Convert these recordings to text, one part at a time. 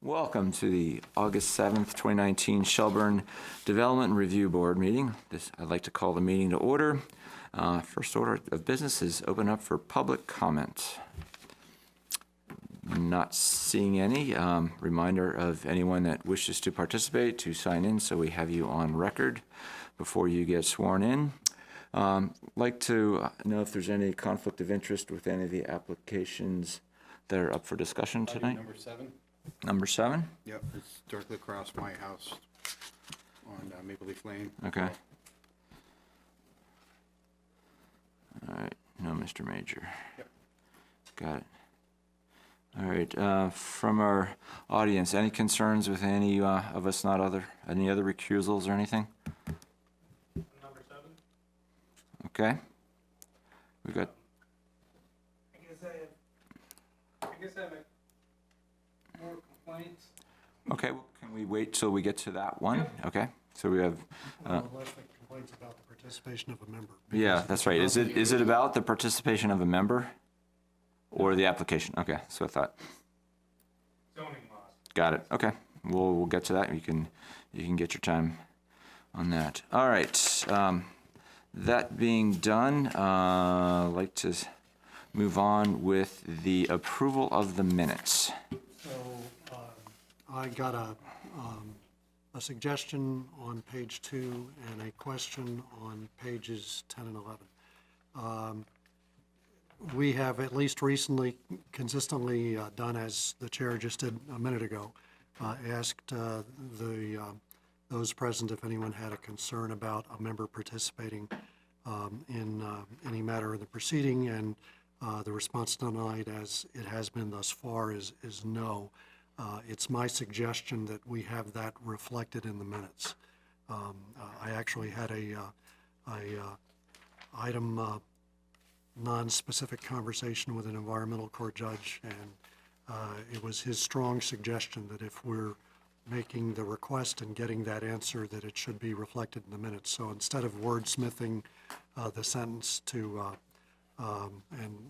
Welcome to the August 7th, 2019 Shelburne Development Review Board meeting. I'd like to call the meeting to order. First order of business is open up for public comment. Not seeing any. Reminder of anyone that wishes to participate to sign in so we have you on record before you get sworn in. Like to know if there's any conflict of interest with any of the applications that are up for discussion tonight. Number 7. Number 7? Yep, it's directly across my house on Maple Leaf Lane. Okay. All right. No, Mr. Major. Yep. Got it. All right. From our audience, any concerns with any of us? Any other recusals or anything? Number 7. Okay. We got. I guess I have more complaints. Okay. Well, can we wait till we get to that one? Okay. So we have. Unless the complaints about the participation of a member. Yeah, that's right. Is it about the participation of a member, or the application? Okay. So I thought. Zoning laws. Got it. Okay. We'll get to that. You can get your time on that. All right. That being done, I'd like to move on with the approval of the minutes. So I got a suggestion on page 2 and a question on pages 10 and 11. We have at least recently consistently done as the chair just did a minute ago, asked those present if anyone had a concern about a member participating in any matter of the proceeding, and the response tonight, as it has been thus far, is no. It's my suggestion that we have that reflected in the minutes. I actually had a item non-specific conversation with an environmental court judge, and it was his strong suggestion that if we're making the request and getting that answer, that it should be reflected in the minutes. So instead of wordsmithing the sentence to and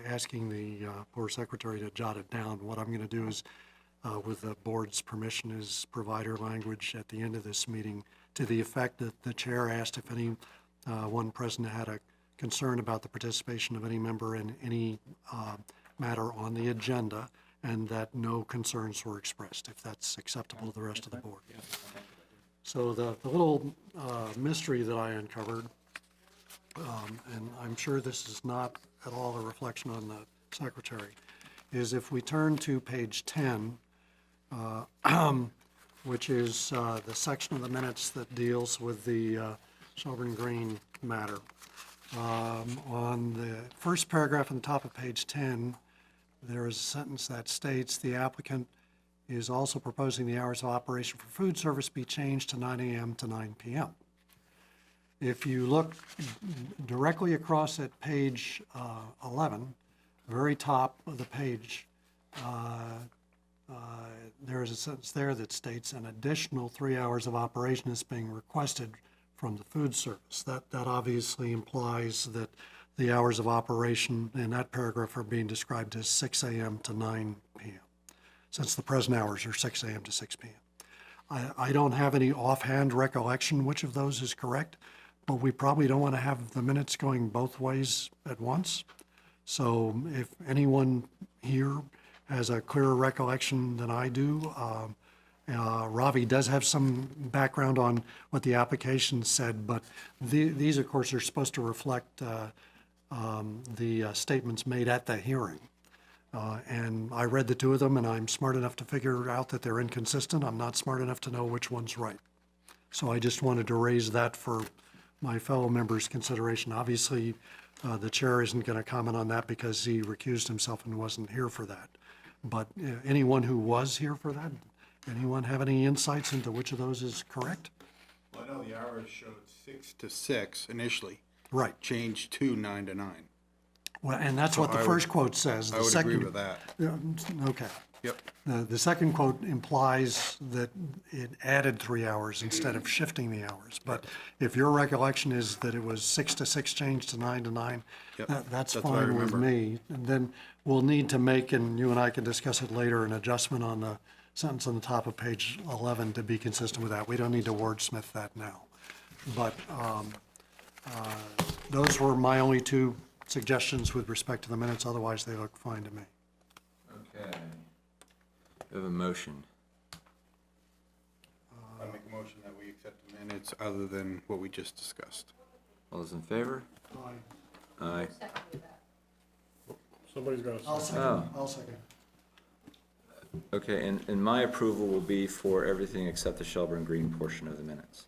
asking the board secretary to jot it down, what I'm going to do is, with the board's permission, is provider language at the end of this meeting to the effect that the chair asked if any one present had a concern about the participation of any member in any matter on the agenda, and that no concerns were expressed, if that's acceptable to the rest of the board. So the little mystery that I uncovered, and I'm sure this is not at all a reflection on the secretary, is if we turn to page 10, which is the section of the minutes that deals with the Shelburne Green matter. On the first paragraph on the top of page 10, there is a sentence that states the applicant is also proposing the hours of operation for food service be changed to 9 a.m. to 9 p.m. If you look directly across at page 11, very top of the page, there is a sentence there that states an additional 3 hours of operation is being requested from the food service. That obviously implies that the hours of operation in that paragraph are being described as 6 a.m. to 9 p.m., since the present hours are 6 a.m. to 6 p.m. I don't have any offhand recollection which of those is correct, but we probably don't want to have the minutes going both ways at once. So if anyone here has a clearer recollection than I do, Ravi does have some background on what the application said, but these, of course, are supposed to reflect the statements made at the hearing. And I read the two of them, and I'm smart enough to figure out that they're inconsistent. I'm not smart enough to know which one's right. So I just wanted to raise that for my fellow members' consideration. Obviously, the chair isn't going to comment on that because he recused himself and wasn't here for that. But anyone who was here for that, anyone have any insights into which of those is correct? Well, I know the hours showed 6 to 6 initially. Right. Changed to 9 to 9. Well, and that's what the first quote says. I would agree with that. Okay. Yep. The second quote implies that it added 3 hours instead of shifting the hours. But if your recollection is that it was 6 to 6 changed to 9 to 9, Yep. that's That's what I fine with remember. me. And then we'll need to make, and you and I can discuss it later, an adjustment on the sentence on the top of page 11 to be consistent with that. We don't need to wordsmith that now. But those were my only two suggestions with respect to the minutes. Otherwise, they look fine to me. Okay. We have a motion. I make a motion that we accept the minutes other than what we just discussed. All those in favor? Aye. Somebody's got I'll to say. second. I'll second. Okay, and my approval will be for everything except the Shelburne Green portion of the minutes.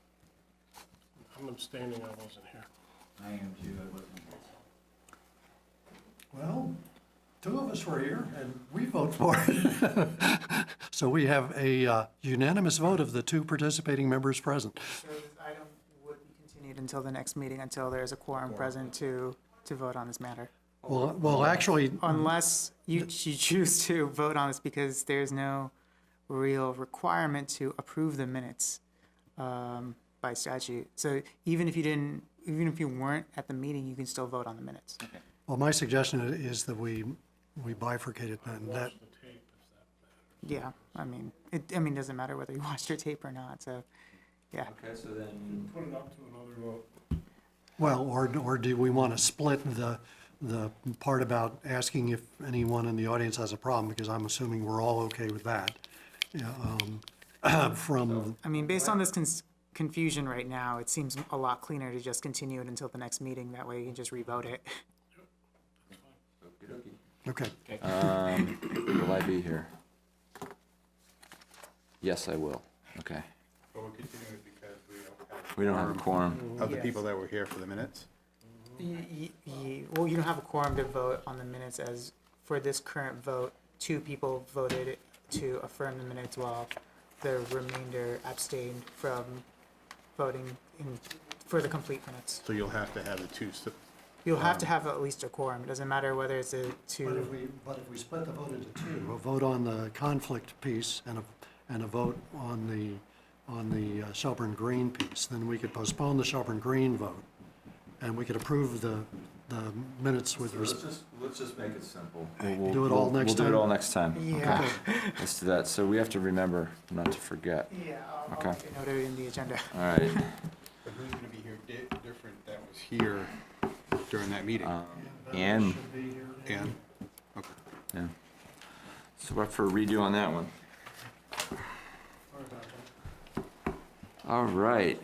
I'm abstaining, I wasn't here. I am too, I wasn't. Well, two of us were here, and we vote for it. So we have a unanimous vote of the two participating members present. So this item would be continued until the next meeting, until there's a quorum present to vote on this matter. Well, actually, Unless you choose to vote on this because there's no real requirement to approve the minutes by statute. So even if you weren't at the meeting, you can still vote on the minutes. well, my suggestion is that we bifurcate it then. That, Watch the tape if that Yeah, it doesn't matter whether you watched your tape or not, so, yeah. Okay, so then, Put it up to another vote. well, or do we want to split the part about asking if anyone in the audience has a problem, because I'm assuming we're all okay with that. Yeah, from, Based on this confusion right now, it seems a lot cleaner to just continue it until the next meeting. That way you can just revote it. okay. will I be here? Yes, I will. Okay. But we're continuing because We don't have a quorum. of the Yes. people that were here for the minutes. Well, you don't have a quorum to vote on the minutes as for this current vote. 2 people voted to affirm the minutes while the remainder abstained from voting for the complete minutes. So you'll have to have the two, You'll have to have at least a quorum. It doesn't matter whether it's a But 2. if we split the vote into two, a vote on the conflict piece and a vote on the Shelburne Green piece, then we could postpone the Shelburne Green vote, and we could approve the minutes with Let's just make it simple. Do it all next We'll do time? it all next time. Yeah. Let's do that. So we have to remember not to forget. Yeah, I'll Okay. make a note of it in the agenda. All right. but who's gonna be here different that was here during that meeting? Ann, And, okay. yeah. So we're up for a redo on that one. All right.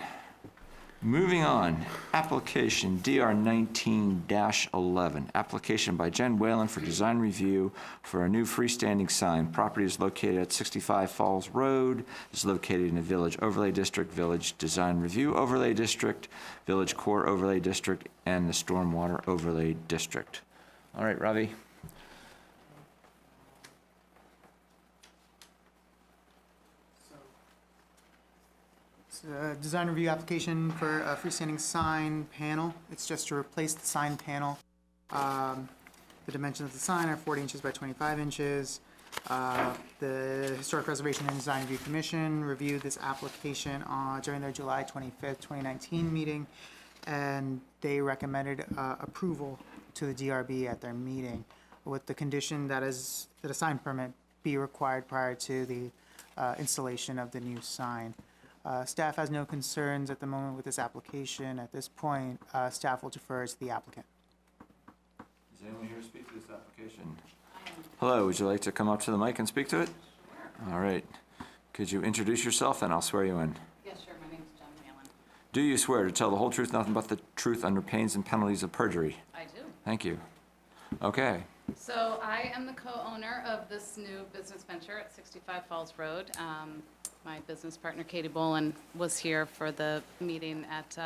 Moving on, application DR 19-11. Application by Jen Whalen for design review for a new freestanding sign. Property is located at 65 Falls Road. Is located in the Village Overlay District, Village Design Review Overlay District, Village Core Overlay District, and the Stormwater Overlay District. All right, Ravi. Design review application for a freestanding sign panel. It's just to replace the sign panel. The dimensions of the sign are 40 inches by 25 inches. The Historic Preservation and Design Review Commission reviewed this application during their July 25th, 2019 meeting, and they recommended approval to the DRB at their meeting with the condition that a sign permit be required prior to the installation of the new sign. Staff has no concerns at the moment with this application. At this point, staff will defer to the applicant. Is anyone here to speak to this application? Hello, would you like to come up to the mic and speak to it? All right. Could you introduce yourself and I'll swear you in? Yes, sure. My name's Jen Whalen. Do you swear to tell the whole truth, nothing but the truth under pains and penalties of perjury? I do. Thank you. Okay. So I am the co-owner of this new business venture at 65 Falls Road. My business partner, Katie Bolin, was here for the meeting at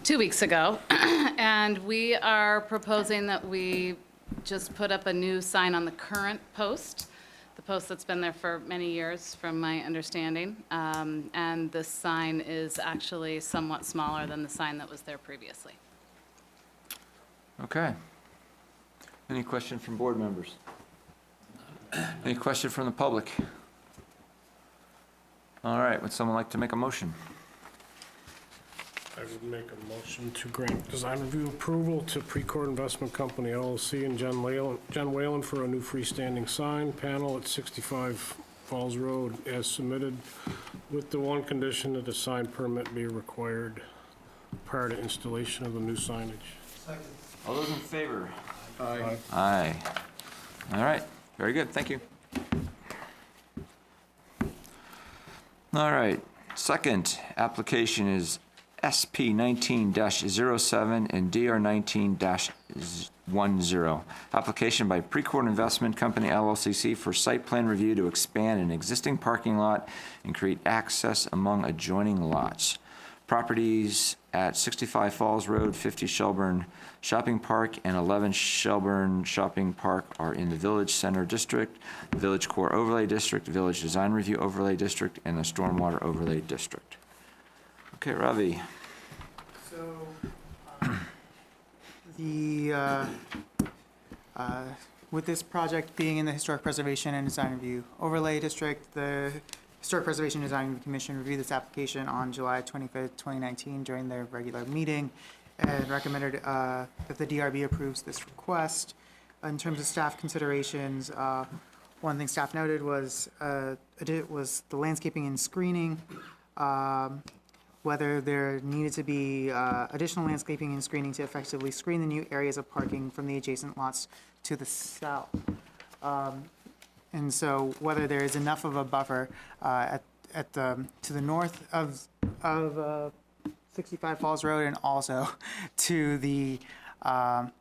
2 weeks ago. And we are proposing that we just put up a new sign on the current post, the post that's been there for many years, from my understanding. And this sign is actually somewhat smaller than the sign that was there previously. Okay. Any question from board members? Any question from the public? All right, would someone like to make a motion? I would make a motion to grant design review approval to Precourt Investment Company LLC and Jen Whalen for a new freestanding sign panel at 65 Falls Road as submitted, with the one condition that a sign permit be required prior to installation of the new signage. All those in favor? Aye. Aye. All right, very good, thank you. All right, second application is SP 19-07 and DR 19-10. Application by Precourt Investment Company LLC for site plan review to expand an existing parking lot and create access among adjoining lots. Properties at 65 Falls Road, 50 Shelburne Shopping Park, and 11 Shelburne Shopping Park are in the Village Center District, Village Core Overlay District, Village Design Review Overlay District, and the Stormwater Overlay District. Okay, Ravi. So, with this project being in the Historic Preservation and Design Review Overlay District, the Historic Preservation and Design Commission reviewed this application on July 25th, 2019 during their regular meeting and recommended that the DRB approves this request. In terms of staff considerations, one thing staff noted was the landscaping and screening, whether there needed to be additional landscaping and screening to effectively screen the new areas of parking from the adjacent lots to the south. And so whether there is enough of a buffer to the north of 65 Falls Road and also to the, let's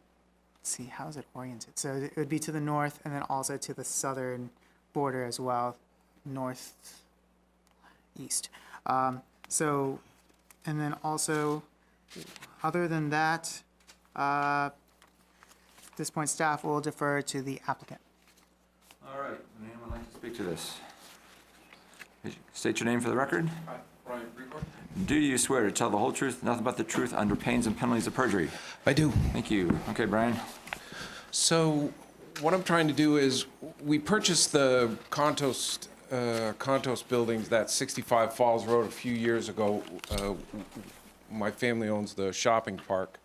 see, how is it oriented? So it would be to the north and then also to the southern border as well, northeast. And then also, other than that, at this point, staff will defer to the applicant. All right, would anyone like to speak to this? State your name for the record. Brian Precourt. Do you swear to tell the whole truth, nothing but the truth, under pains and penalties of perjury? I do. Thank you. Okay, Brian. So what I'm trying to do is, we purchased the Contos buildings, that 65 Falls Road, a few years ago. My family owns the shopping park.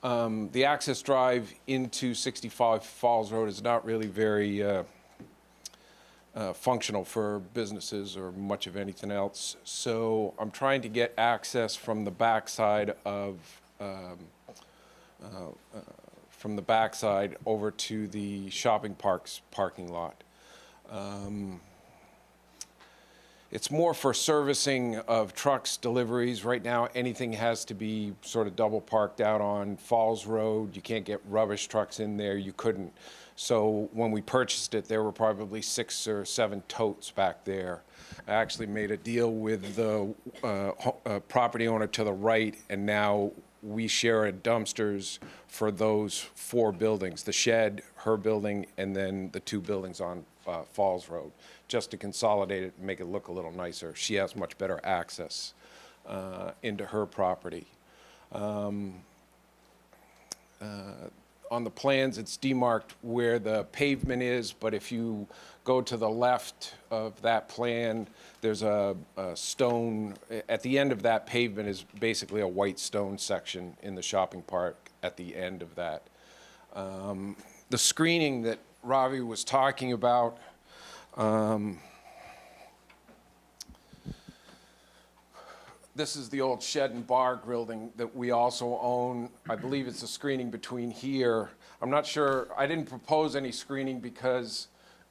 The access drive into 65 Falls Road is not really very functional for businesses or much of anything else. So I'm trying to get access from the backside of over to the shopping park's parking lot. It's more for servicing of trucks, deliveries. Right now, anything has to be sort of double parked out on Falls Road. You can't get rubbish trucks in there. You couldn't. So when we purchased it, there were probably 6 or 7 totes back there. I actually made a deal with the property owner to the right, and now we share dumpsters for those 4 buildings, the shed, her building, and then the 2 buildings on Falls Road, just to consolidate it and make it look a little nicer. She has much better access into her property. On the plans, it's demarked where the pavement is, but if you go to the left of that plan, there's a stone, at the end of that pavement is basically a white stone section in the shopping park at the end of that. The screening that Ravi was talking about, this is the old shed and bar building that we also own. I believe it's a screening between here. I'm not sure, I didn't propose any screening because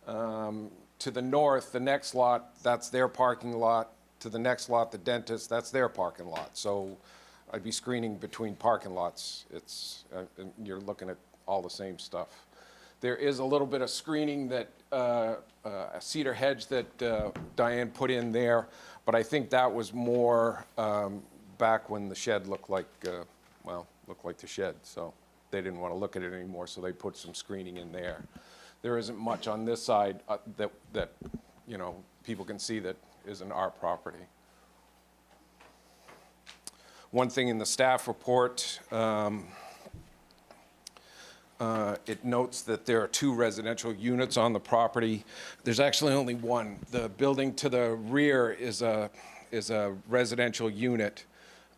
to the north, the next lot, that's their parking lot. To the next lot, the dentist, that's their parking lot. So I'd be screening between parking lots. It's, you're looking at all the same stuff. There is a little bit of screening that, a cedar hedge that Diane put in there, but I think that was more back when the shed looked like, looked like the shed, so they didn't want to look at it anymore, so they put some screening in there. There isn't much on this side that you know, people can see that isn't our property. One thing in the staff report, it notes that there are 2 residential units on the property. There's actually only one. The building to the rear is a residential unit.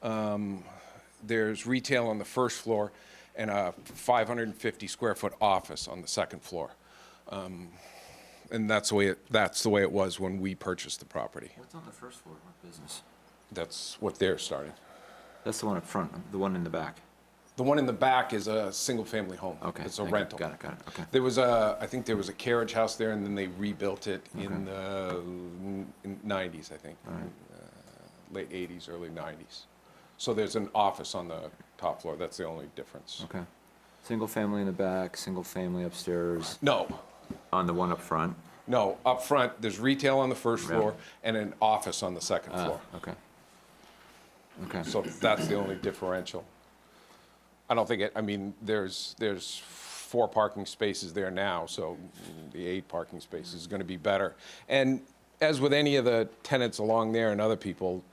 There's retail on the first floor and a 550 square foot office on the second floor. And that's the way it was when we purchased the property. What's on the first floor? What business? That's what they're starting. That's the one up front, the one in the back. The one in the back is a single-family home. Okay. It's a thank you. rental. Got it, okay. I think there was a carriage house there, and then they rebuilt it in the 90s, I think. All right. Late 80s, early 90s. So there's an office on the top floor. That's the only difference. Okay. Single family in the back, single family upstairs, No, on the one up front. no, up front, there's retail on the first Yeah. floor and an office on the second floor. Okay. Okay. So that's the only differential. I don't think I mean, there's 4 parking spaces there now, so the 8 parking spaces is gonna be better. And as with any of the tenants along there and other people,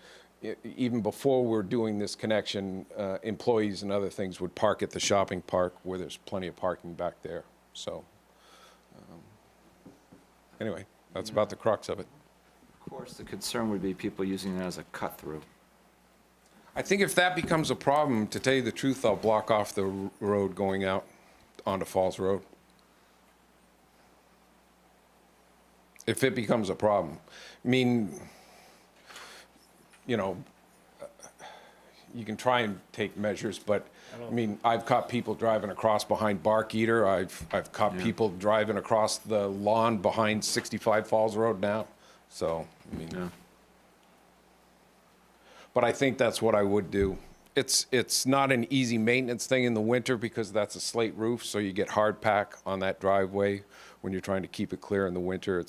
even before we're doing this connection, employees and other things would park at the shopping park where there's plenty of parking back there, so. Anyway, that's about the crux of it. Of course, the concern would be people using it as a cut-through. I think if that becomes a problem, to tell you the truth, I'll block off the road going out onto Falls Road. If it becomes a problem. I mean, you know, you can try and take measures, but, I mean, I've caught people driving across behind Bark Eater. I've caught people driving across the lawn behind 65 Falls Road now, so, I mean. Yeah. But I think that's what I would do. It's not an easy maintenance thing in the winter because that's a slate roof, so you get hard pack on that driveway when you're trying to keep it clear in the winter.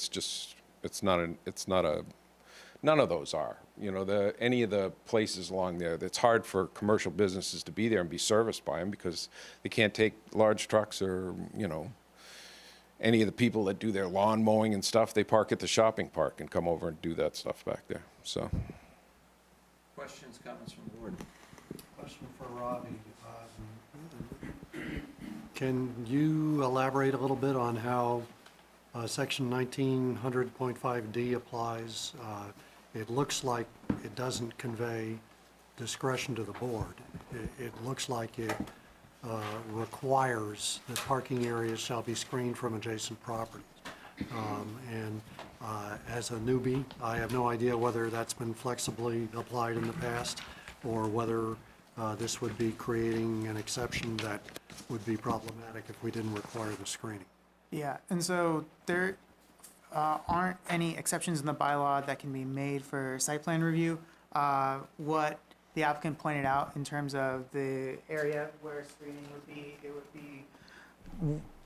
None of those are. You know, any of the places along there, it's hard for commercial businesses to be there and be serviced by them because they can't take large trucks or, you know, any of the people that do their lawn mowing and stuff, they park at the shopping park and come over and do that stuff back there, so. Questions, comments from the board? Question for Robbie. Can you elaborate a little bit on how section 1900.5D applies? It looks like it doesn't convey discretion to the board. It looks like it requires that parking areas shall be screened from adjacent properties. As a newbie, I have no idea whether that's been flexibly applied in the past or whether this would be creating an exception that would be problematic if we didn't require the screening. Yeah, and so there aren't any exceptions in the bylaw that can be made for site plan review. What the applicant pointed out in terms of the area where screening would be, it would be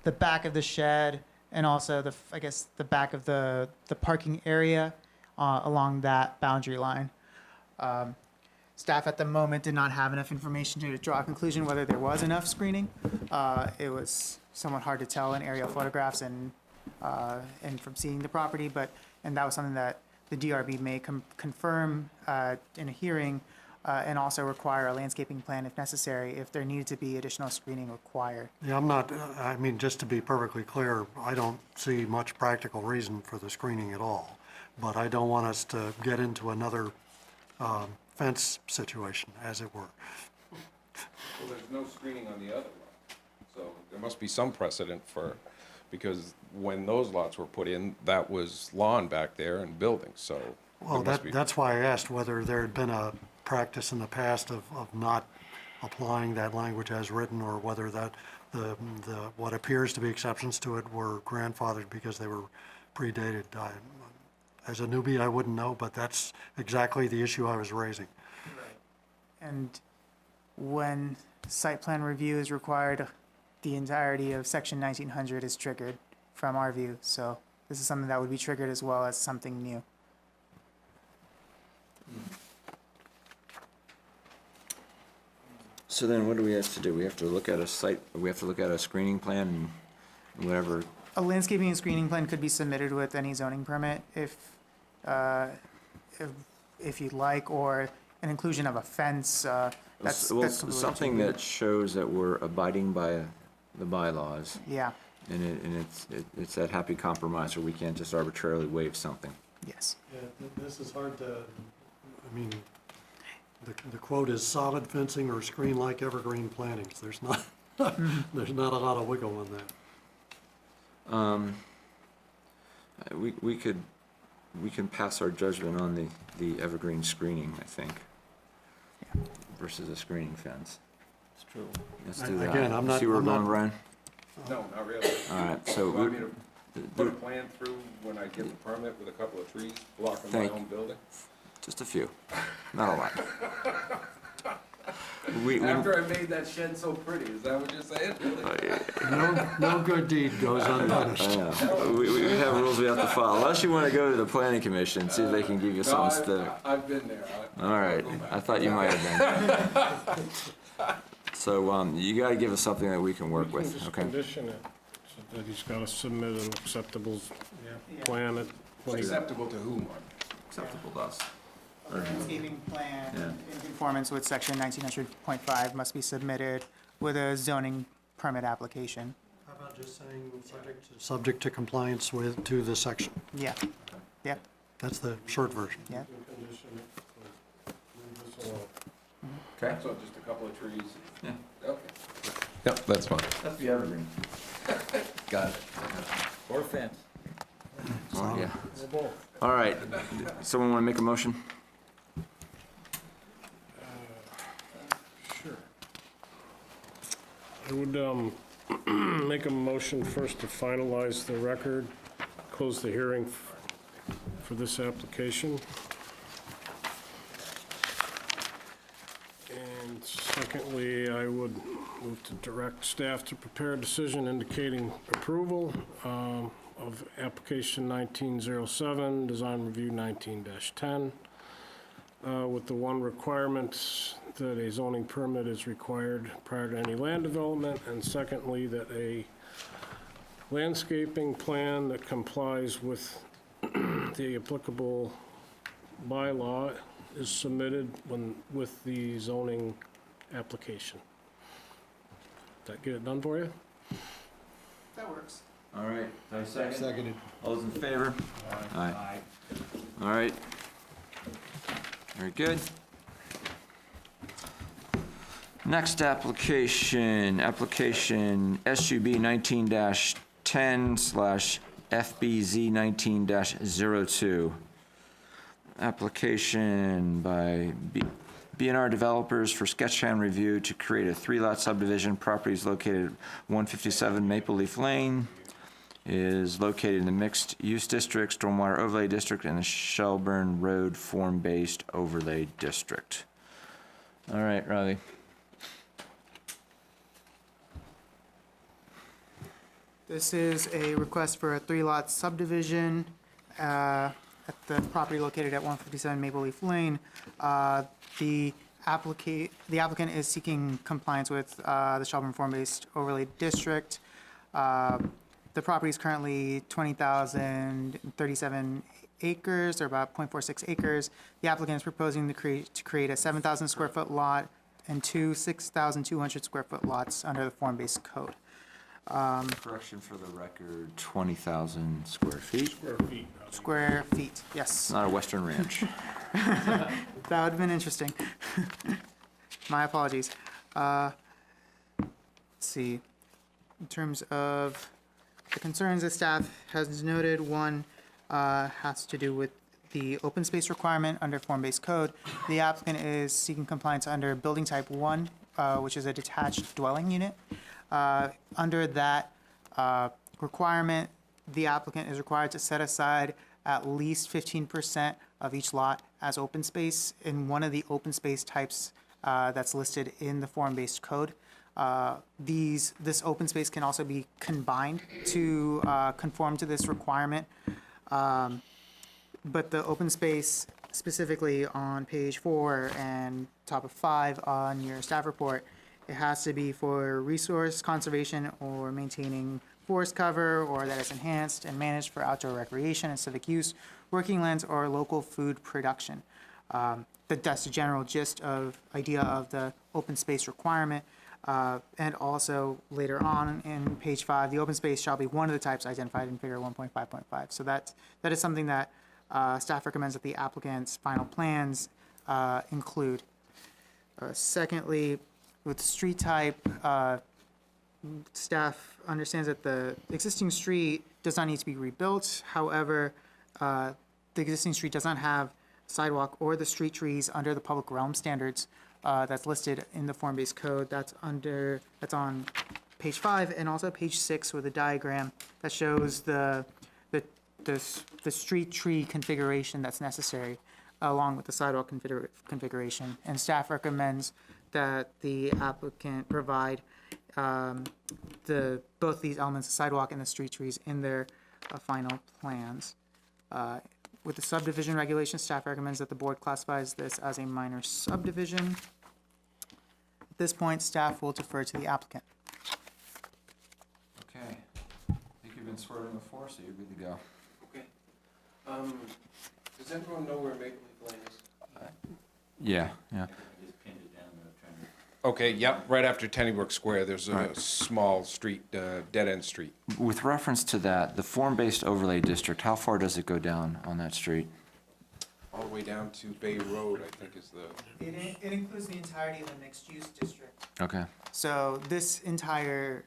the back of the shed and also the back of the parking area along that boundary line. Staff at the moment did not have enough information to draw a conclusion whether there was enough screening. It was somewhat hard to tell in aerial photographs and from seeing the property, and that was something that the DRB may confirm in a hearing and also require a landscaping plan if necessary, if there needed to be additional screening required. Yeah, I mean, just to be perfectly clear, I don't see much practical reason for the screening at all, but I don't want us to get into another fence situation, as it were. Well, there's no screening on the other lot, so there must be some precedent because when those lots were put in, that was lawn back there and buildings, so. Well, that's why I asked whether there had been a practice in the past of not applying that language as written, or whether that what appears to be exceptions to it were grandfathered because they were predated. As a newbie, I wouldn't know, but that's exactly the issue I was raising. And when site plan review is required, the entirety of section 1900 is triggered from our view. So this is something that would be triggered as well as something new. So then what do we have to do? We have to look at a screening plan and whatever. A landscaping and screening plan could be submitted with any zoning permit if you'd like, or an inclusion of a fence. That's completely Something up to you. that shows that we're abiding by the bylaws, Yeah, and it's that happy compromise where we can't just arbitrarily waive something. yes. Yeah, this is hard to, I mean, the quote is solid fencing or screen-like evergreen plantings. There's not, there's not a lot of wiggle in that. We can pass our judgment on the evergreen screening, I think, versus a screening fence. It's true. Let's do that. Again, I'm not- See where we're I'm not- going, Brian? No, not really. All right, so, You want me we- to put a plan through when I get the permit with a couple of trees blocking my Thank- own building? just a few, not a lot. We, After I made that shed so pretty, is that what you're saying? No good deed goes unpunished. I know. We have rules we have to follow, unless you want to go to the planning commission, see if they can give you No, something specific. I've been there. All right, I thought you might have been. So, you gotta give us something that we can work We can with, just okay? condition it, so that he's gotta submit an acceptable plan at, when he- Acceptable to whom? Acceptable to us. Landscaping plan Yeah. in conformance with section 1900.5 must be submitted with a zoning permit application. How about just saying subject to compliance to the section? Yeah, yeah, That's the short version. yeah. condition it, leave this alone. Okay. So just a couple of trees? Yeah. Okay. Yep, that's fine. That's the evergreen. Got it. Or fence. Oh, yeah. Or both. All right, someone wanna make a motion? Sure. I would make a motion first to finalize the record, close the hearing for this application. And secondly, I would move to direct staff to prepare a decision indicating approval of application 1907, design review 19-10, with the one requirement that a zoning permit is required prior to any land development, and secondly, that a landscaping plan that complies with the applicable bylaw is submitted with the zoning application. That get it done for you? That works. All right, seconded. All those in favor? Aye. All right. Very good. Next application, SUB 19-10/FBZ 19-02. Application by B&R Developers for sketch plan review to create a 3-lot subdivision. Properties located at 157 Maple Leaf Lane, is located in the mixed-use district, stormwater overlay district, and the Shelburne Road form-based overlay district. All right, Riley. This is a request for a 3-lot subdivision at the property located at 157 Maple Leaf Lane. The applicant is seeking compliance with the Shelburne form-based overlay district. The property is currently 20,037 acres, or about 0.46 acres. The applicant is proposing to create a 7,000 square foot lot and two 6,200 square foot lots under the form-based code. Correction for the record, 20,000 square feet. Square feet. Square feet, It's yes. not a Western ranch. That would have been interesting. My apologies. Let's see. In terms of the concerns that staff has noted, one has to do with the open space requirement under form-based code. The applicant is seeking compliance under building type 1, which is a detached dwelling unit. Under that requirement, the applicant is required to set aside at least 15% of each lot as open space in one of the open space types that's listed in the form-based code. This open space can also be combined to conform to this requirement. But the open space, specifically on page 4 and top of 5 on your staff report, it has to be for resource conservation or maintaining forest cover, or that is enhanced and managed for outdoor recreation and civic use, working lands, or local food production. That's the general gist of idea of the open space requirement. And also later on in page 5, the open space shall be one of the types identified in figure 1.5.5. So that is something that staff recommends that the applicant's final plans include. Secondly, with street type, staff understands that the existing street does not need to be rebuilt. However, the existing street does not have sidewalk or the street trees under the public realm standards that's listed in the form-based code. That's on page 5 and also page 6 with a diagram that shows the street tree configuration that's necessary along with the sidewalk configuration. And staff recommends that the applicant provide both these elements, the sidewalk and the street trees, in their final plans. With the subdivision regulations, staff recommends that the board classifies this as a minor subdivision. At this point, staff will defer to the applicant. Okay. I think you've been sworn in before, so you're good to go. Okay. Does everyone know where Maple Leaf Lane is? Yeah, yeah. Okay, yep, right after Tennybrook Square, there's a small street, dead-end street. With reference to that, the form-based overlay district, how far does it go down on that street? All the way down to Bay Road, I think is the... It includes the entirety of the mixed-use district. Okay, So this entire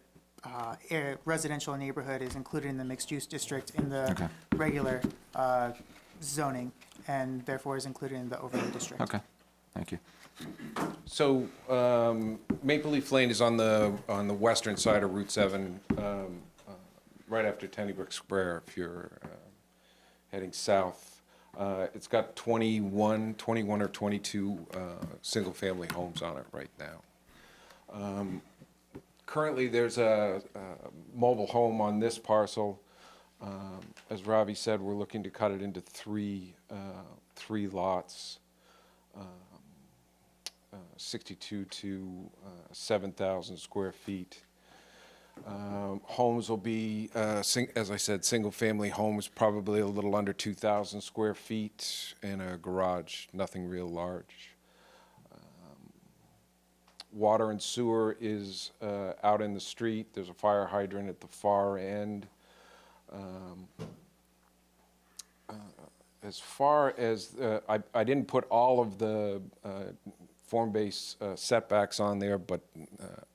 residential neighborhood is included in the mixed-use district in the Okay. regular zoning, and therefore is included in the overlay district. okay, thank you. So, Maple Leaf Lane is on the western side of Route 7, right after Tennybrook Square, if you're heading south. It's got 21 or 22 single-family homes on it right now. Currently, there's a mobile home on this parcel. As Ravi said, we're looking to cut it into three lots. 62 to 7,000 square feet. Homes will be, as I said, single-family homes, probably a little under 2,000 square feet, and a garage, nothing real large. Water and sewer is out in the street. There's a fire hydrant at the far end. As far as, I didn't put all of the form-based setbacks on there, but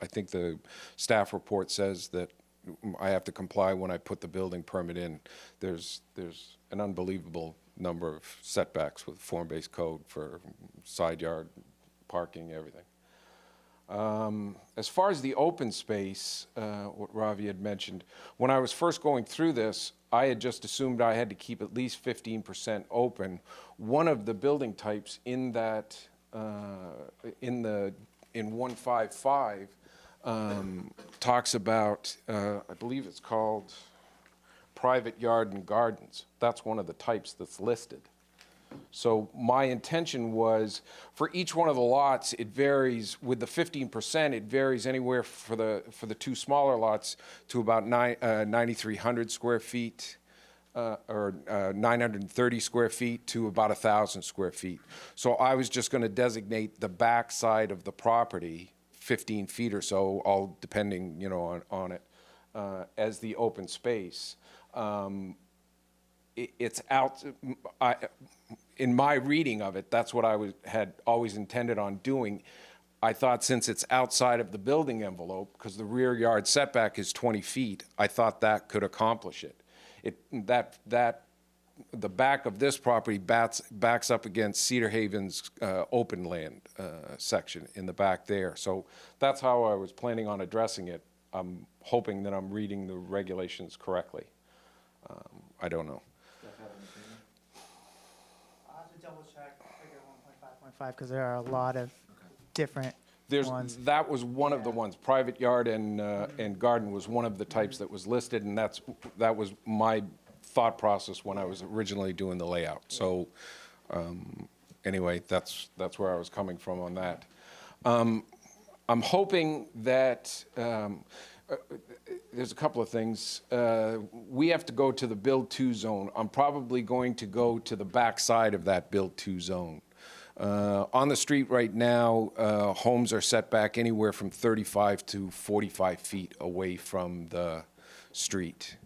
I think the staff report says that I have to comply when I put the building permit in. There's an unbelievable number of setbacks with form-based code for side yard, parking, everything. As far as the open space, what Ravi had mentioned, when I was first going through this, I had just assumed I had to keep at least 15% open. One of the building types in that in 155 talks about, I believe it's called private yard and gardens. That's one of the types that's listed. So my intention was, for each one of the lots, it varies, with the 15%, it varies anywhere for the two smaller lots to about 9,300 square feet, or 930 square feet to about 1,000 square feet. So I was just going to designate the back side of the property, 15 feet or so, all depending, on it, as the open space. It's out, in my reading of it, that's what I had always intended on doing. I thought since it's outside of the building envelope, because the rear yard setback is 20 feet, I thought that could accomplish it. The back of this property backs up against Cedar Haven's open land section in the back there. So that's how I was planning on addressing it. I'm hoping that I'm reading the regulations correctly. I don't know. I'll have to double check, figure 1.5.5, because there are a lot of different ones. That was one of the ones. Private yard and garden was one of the types that was listed, and that was my thought process when I was originally doing the layout. So anyway, that's where I was coming from on that. I'm hoping that there's a couple of things. We have to go to the Build 2 zone. I'm probably going to go to the back side of that Build 2 zone. On the street right now, homes are set back anywhere from 35 to 45 feet away from the street.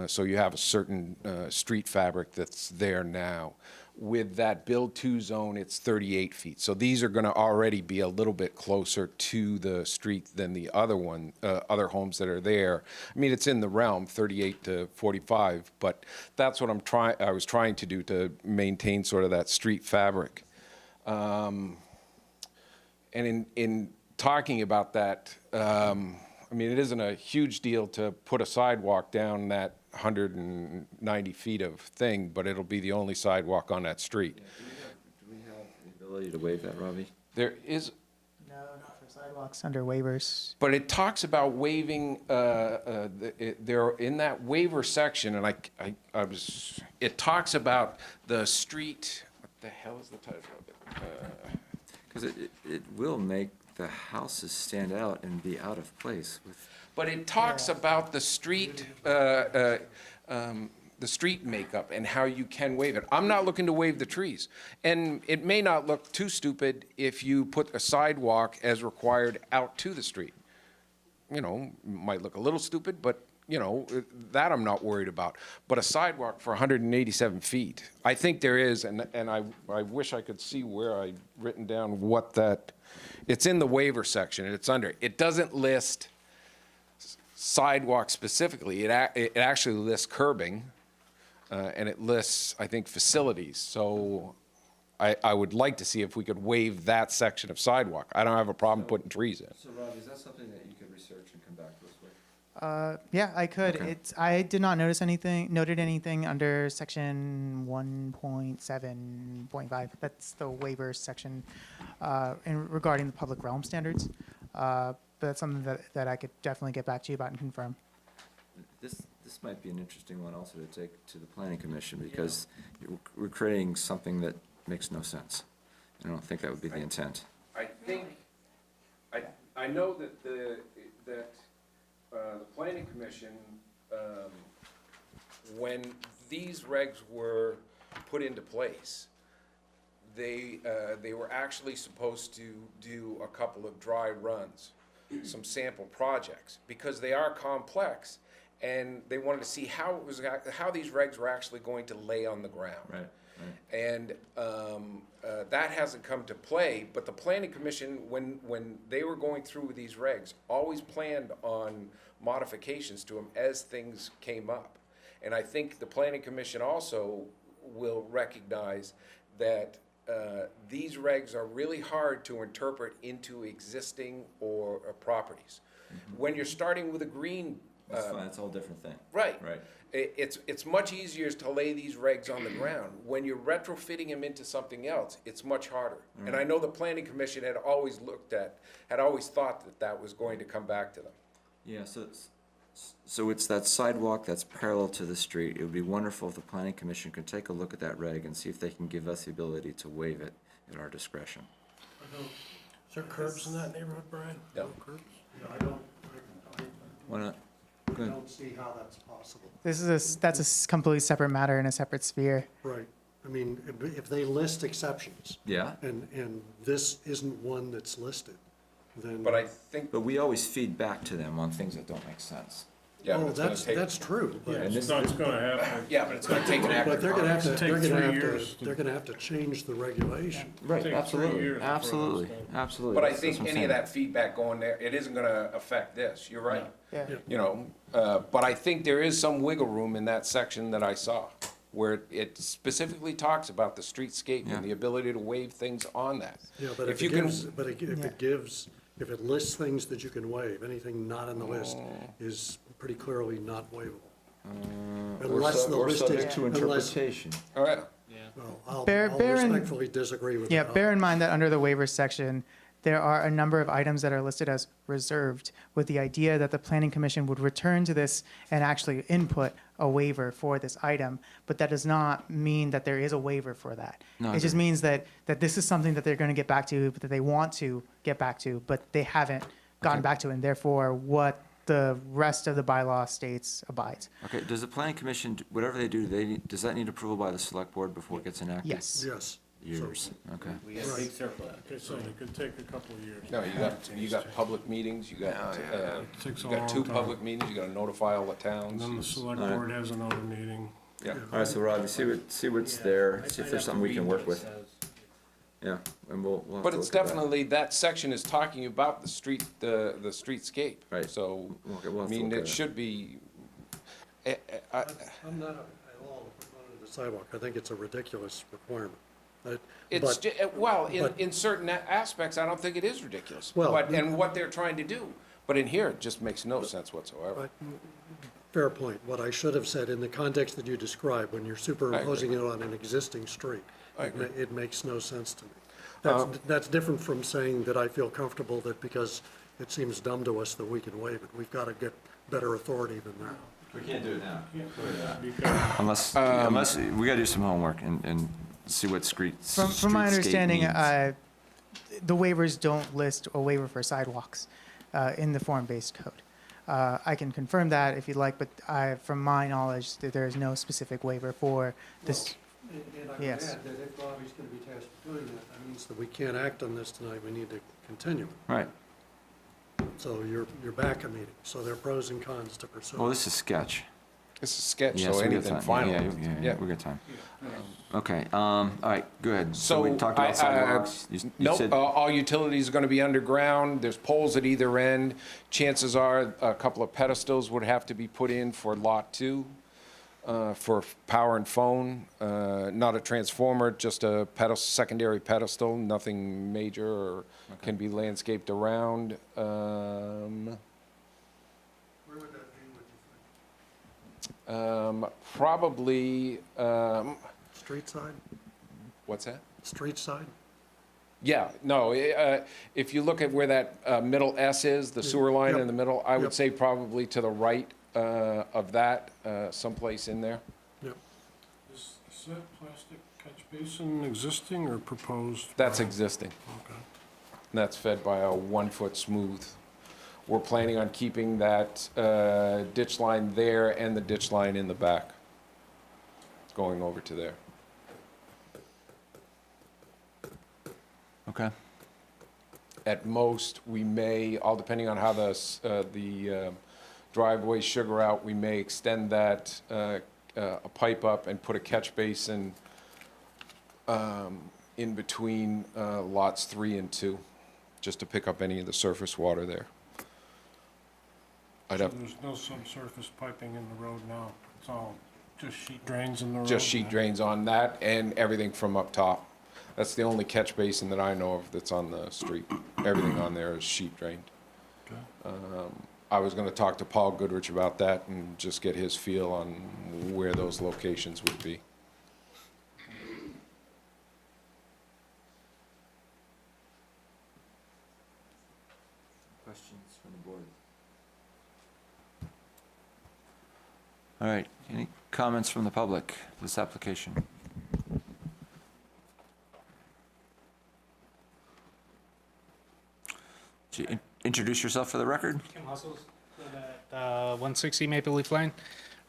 So you have a certain street fabric that's there now. with that build to zone, it's 38 feet. So these are gonna already be a little bit closer to the street than the other homes that are there. I mean, it's in the realm, 38 to 45, but that's what I was trying to do to maintain sort of that street fabric. And in talking about that, I mean, it isn't a huge deal to put a sidewalk down that 190 feet of thing, but it'll be the only sidewalk on that street. Do we have the ability to waive that, Robbie? There is, No, not for sidewalks, under waivers. but it talks about waiving, there, in that waiver section, and it talks about the street, what the hell is the title of it? Because it will make the houses stand out and be out of place with. But it talks about the street makeup and how you can waive it. I'm not looking to waive the trees. And it may not look too stupid if you put a sidewalk as required out to the street. You know, might look a little stupid, but, you know, that I'm not worried about. But a sidewalk for 187 feet, I think there is, and I wish I could see where I'd written down what that, it's in the waiver section, and it's under. It doesn't list sidewalk specifically. It actually lists curbing, and it lists, I think, facilities. So I would like to see if we could waive that section of sidewalk. I don't have a problem putting trees in. So Rob, is that something that you could research and come back to us with? Yeah, I could. Okay. I did not notice noted anything under section 1.7.5. That's the waivers section, regarding the public realm standards. But that's something that I could definitely get back to you about and confirm. This might be an interesting one also to take to the planning commission, because we're creating something that makes no sense. I don't think that would be the intent. I think, I know that the planning commission, when these regs were put into place, they were actually supposed to do a couple of dry runs, some sample projects, because they are complex, and they wanted to see how these regs were actually going to lay on the ground. Right. And that hasn't come to play, but the planning commission, when they were going through these regs, always planned on modifications to them as things came up. And I think the planning commission also will recognize that these regs are really hard to interpret into existing or properties. When you're starting with a green. That's fine, it's a whole different thing. Right. Right. It's much easier to lay these regs on the ground. When you're retrofitting them into something else, it's much harder. And I know the planning commission had always thought that was going to come back to them. Yeah, so it's that sidewalk that's parallel to the street. It would be wonderful if the planning commission could take a look at that reg and see if they can give us the ability to waive it at our discretion. Is there curbs in that neighborhood, Brian? No. Curbs? Why not? I Good. don't see how that's possible. That's a completely separate matter in a separate sphere. Right. I mean, if they list exceptions, Yeah, and this isn't one that's listed, then. But I think, but we always feed back to them on things that don't make sense. yeah, but Oh, it's gonna take. that's true, but. And this, No, it's gonna happen. Yeah, but it's gonna take an act But of they're gonna have to, Congress. Take they're gonna 3 have years to, to- they're gonna have to change the regulation. right, Take 3 absolutely, years before absolutely, it's done. absolutely. But I That's think what I'm any of saying. that feedback going there, it isn't gonna affect this, you're right. Yeah. You know, but I think there is some wiggle room in that section that I saw, where it specifically talks about the streetscape Yeah. and the ability to wave things on that. Yeah, but if you it can- gives, but if it gives, if it lists things that you can waive, anything not in the list is pretty clearly not waivable. Unless the Or list is, subject to unless, interpretation. All right, well, I'll Bear in- respectfully disagree with Yeah, that. bear in mind that under the waivers section, there are a number of items that are listed as reserved, with the idea that the planning commission would return to this and actually input a waiver for this item, but that does not mean that there is a waiver for that. No, I It just agree. means that this is something that they're gonna get back to, that they want to get back to, but they haven't gotten back to, and therefore what the rest of the bylaw states abides. Okay, does the planning commission, whatever they do, does that need approval by the select board before it gets enacted? Yes. Yes. Years, okay. Right. Okay, so it could take a couple of years. no, you got public meetings, you got, Takes a you got long 2 time. public meetings, you gotta notify all the And then the towns. select All right. board has another meeting. Yeah, all right, so Rob, see what's there, see if there's something we can work with. Yeah, and we'll have But to it's look at that. definitely, that section is talking about the streetscape. Right. So, We'll have I to mean, look at it should be, I'm not at all a proponent of the sidewalk. I think it's a ridiculous requirement. it's, But- well, but- in certain aspects, I don't think it is ridiculous. Well- But, and what they're trying to do. But in here, it just makes no sense whatsoever. But, fair point. What I should have said, in the context that you described, when you're superimposing it on an existing street, I agree. it makes no sense to me. That's different from saying that I feel comfortable that because it seems dumb to us that we can waive it. We've got to get better authority than that. We can't do it now. Because Unless, we gotta do some homework and see what From my streetscape understanding, means. the waivers don't list a waiver for sidewalks in the form-based code. I can confirm that if you'd like, but from my knowledge, there is no specific waiver for this. And I would Yes. add that if Bobby's going to be tasked with doing that, that means that we can't act on this tonight. We need to continue it. Right, So you're back a meeting. So there are pros and cons to pursue. well, this is sketch. It's a sketch, Yeah, so we got anything time. final. Yeah, we got time. Okay, all right, go ahead. So we So talked about sidewalks. You Nope, said- all utilities are gonna be underground, there's poles at either end. Chances are, a couple of pedestals would have to be put in for Lot 2, for power and phone. Not a transformer, just a secondary pedestal, nothing major or can be landscaped around. Where would that be, would you Probably, think? Street side? what's that? Street side? Yeah, no, if you look at where that middle S is, the sewer line Yep. in the middle, I would Yep. say probably to the right of that, someplace in there. Yep. is that plastic catch basin existing or proposed? That's existing. Okay. And that's fed by a 1-foot smooth. We're planning on keeping that ditch line there and the ditch line in the back, going over to there. Okay, At most, we may, all depending on how the driveway sugar out, we may extend that, a pipe up and put a catch basin in between lots 3 and 2, just to pick up any of the surface water there. I'd So have, there's no subsurface piping in the road now? It's all just sheet drains in the road? just sheet drains on that and everything from up top. That's the only catch basin that I know of that's on the street. Everything on there is sheet drained. Okay. I was gonna talk to Paul Goodrich about that and just get his feel on where those locations would be. questions from the board? All right, any comments from the public, this application? Would you introduce yourself for the record? Kim Hustles, live at 160 Maple Leaf Lane,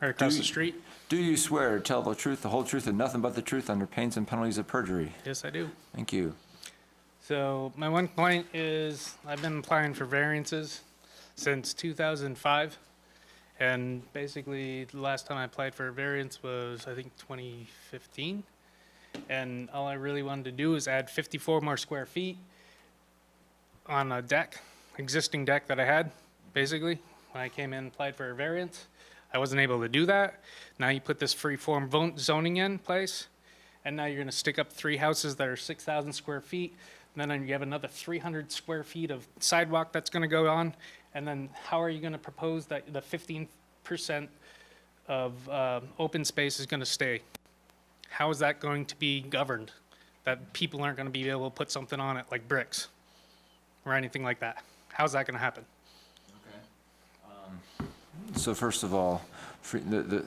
right across the street. Do you swear to tell the truth, the whole truth, and nothing but the truth under pains and penalties of perjury? Yes, I do. Thank you. So my one complaint is I've been applying for variances since 2005. And basically, the last time I applied for a variance was, I think, 2015. And all I really wanted to do is add 54 more square feet on a deck, existing deck that I had, basically. When I came in and applied for a variance, I wasn't able to do that. Now you put this free-form zoning in place, and now you're gonna stick up 3 houses that are 6,000 square feet. And then you have another 300 square feet of sidewalk that's gonna go on. And then how are you gonna propose that the 15% of open space is gonna stay? How is that going to be governed? That people aren't gonna be able to put something on it like bricks or anything like that? How's that gonna happen? So first of all, the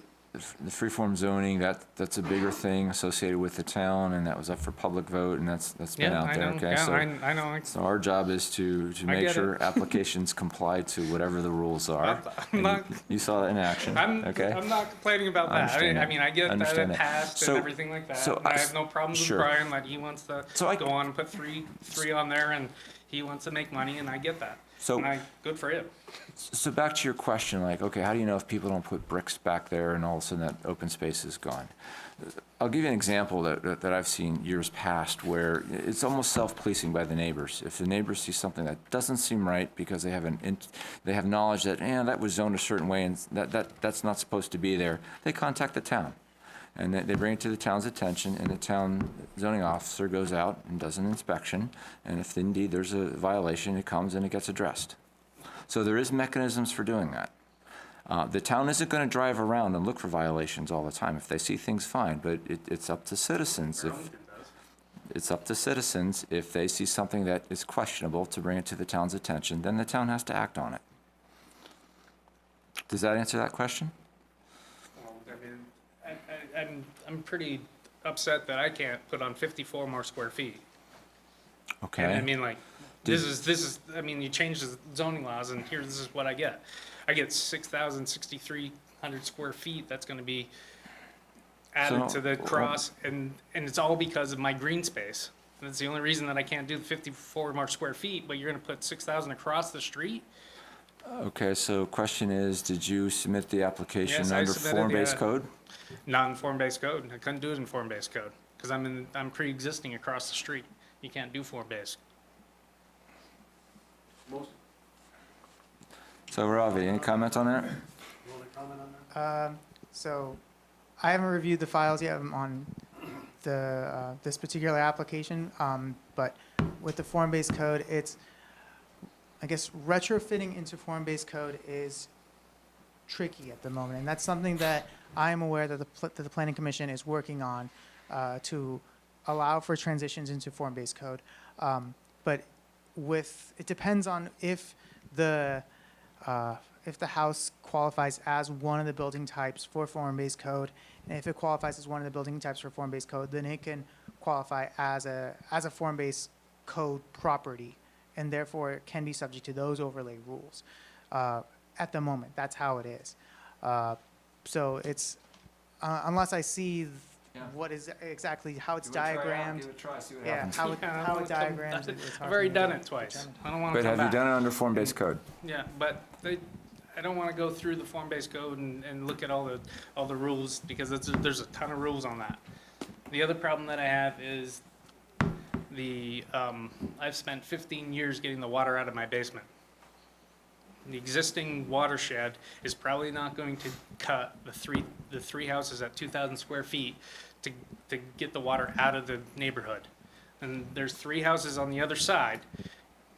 freeform zoning, that's a bigger thing associated with the town, and that was up for public vote, and that's been Yeah, out I there, know, okay? yeah, So- I know. So our job is to I make get sure it. applications comply to whatever the rules are. I'm And not- You saw that in action, okay? I'm not complaining about that. Understand I mean, I get that Understand it that. passed So- and everything like that. so And I I- have no problems with sure. Brian that he wants to So I- go on and put three on there and he wants to make money and I get that. So, good for him. so back to your question, like, okay, how do you know if people don't put bricks back there and all of a sudden that open space is gone? I'll give you an example that I've seen years past where it's almost self-policing by the neighbors. If the neighbors see something that doesn't seem right because they have knowledge that, that was zoned a certain way and that's not supposed to be there, they contact the town. And they bring it to the town's attention, and the town zoning officer goes out and does an inspection, and if indeed there's a violation, it comes and it gets addressed. So there is mechanisms for doing that. The town isn't going to drive around and look for violations all the time. If they see things, fine, but it's up to citizens. It's up to citizens, if they see something that is questionable, to bring it to the town's attention, then the town has to act on it. Does that answer that question? I mean, I'm pretty upset that I can't put on 54 more square feet. Okay. And I mean, like, this is, I mean, you change the zoning laws and this is what I get. I get 6,300 square feet that's gonna be added So- to the cross, and it's all because of my green space. That's the only reason that I can't do the 54 more square feet, but you're gonna put 6,000 across the street? Okay, so question is, did you submit the application Yes, I under submitted form-based the- code? Not in form-based code. I couldn't do it in form-based code, because I'm pre-existing across the street. You can't do form-based. So Ravi, any comment on that? So I haven't reviewed the files yet on the, this particular application, but with the form-based code, it's, I guess, retrofitting into form-based code is tricky at the moment, and that's something that I'm aware that the Planning Commission is working on to allow for transitions into form-based code. But it depends on if the house qualifies as one of the building types for form-based code, and if it qualifies as one of the building types for form-based code, then it can qualify as a form-based code property, and therefore it can be subject to those overlay rules. At the moment, that's how it is. So it's, unless I see what is exactly, how it's diagrammed. Yeah, how it diagrams. it's hard I've for already me done to it twice. determine. I don't want to But come have you back. done it under form-based code? Yeah, but I don't want to go through the form-based code and look at all the rules, because there's a ton of rules on that. The other problem that I have is I've spent 15 years getting the water out of my basement. The existing watershed is probably not going to cut the three houses at 2,000 square feet to get the water out of the neighborhood. And there's 3 houses on the other side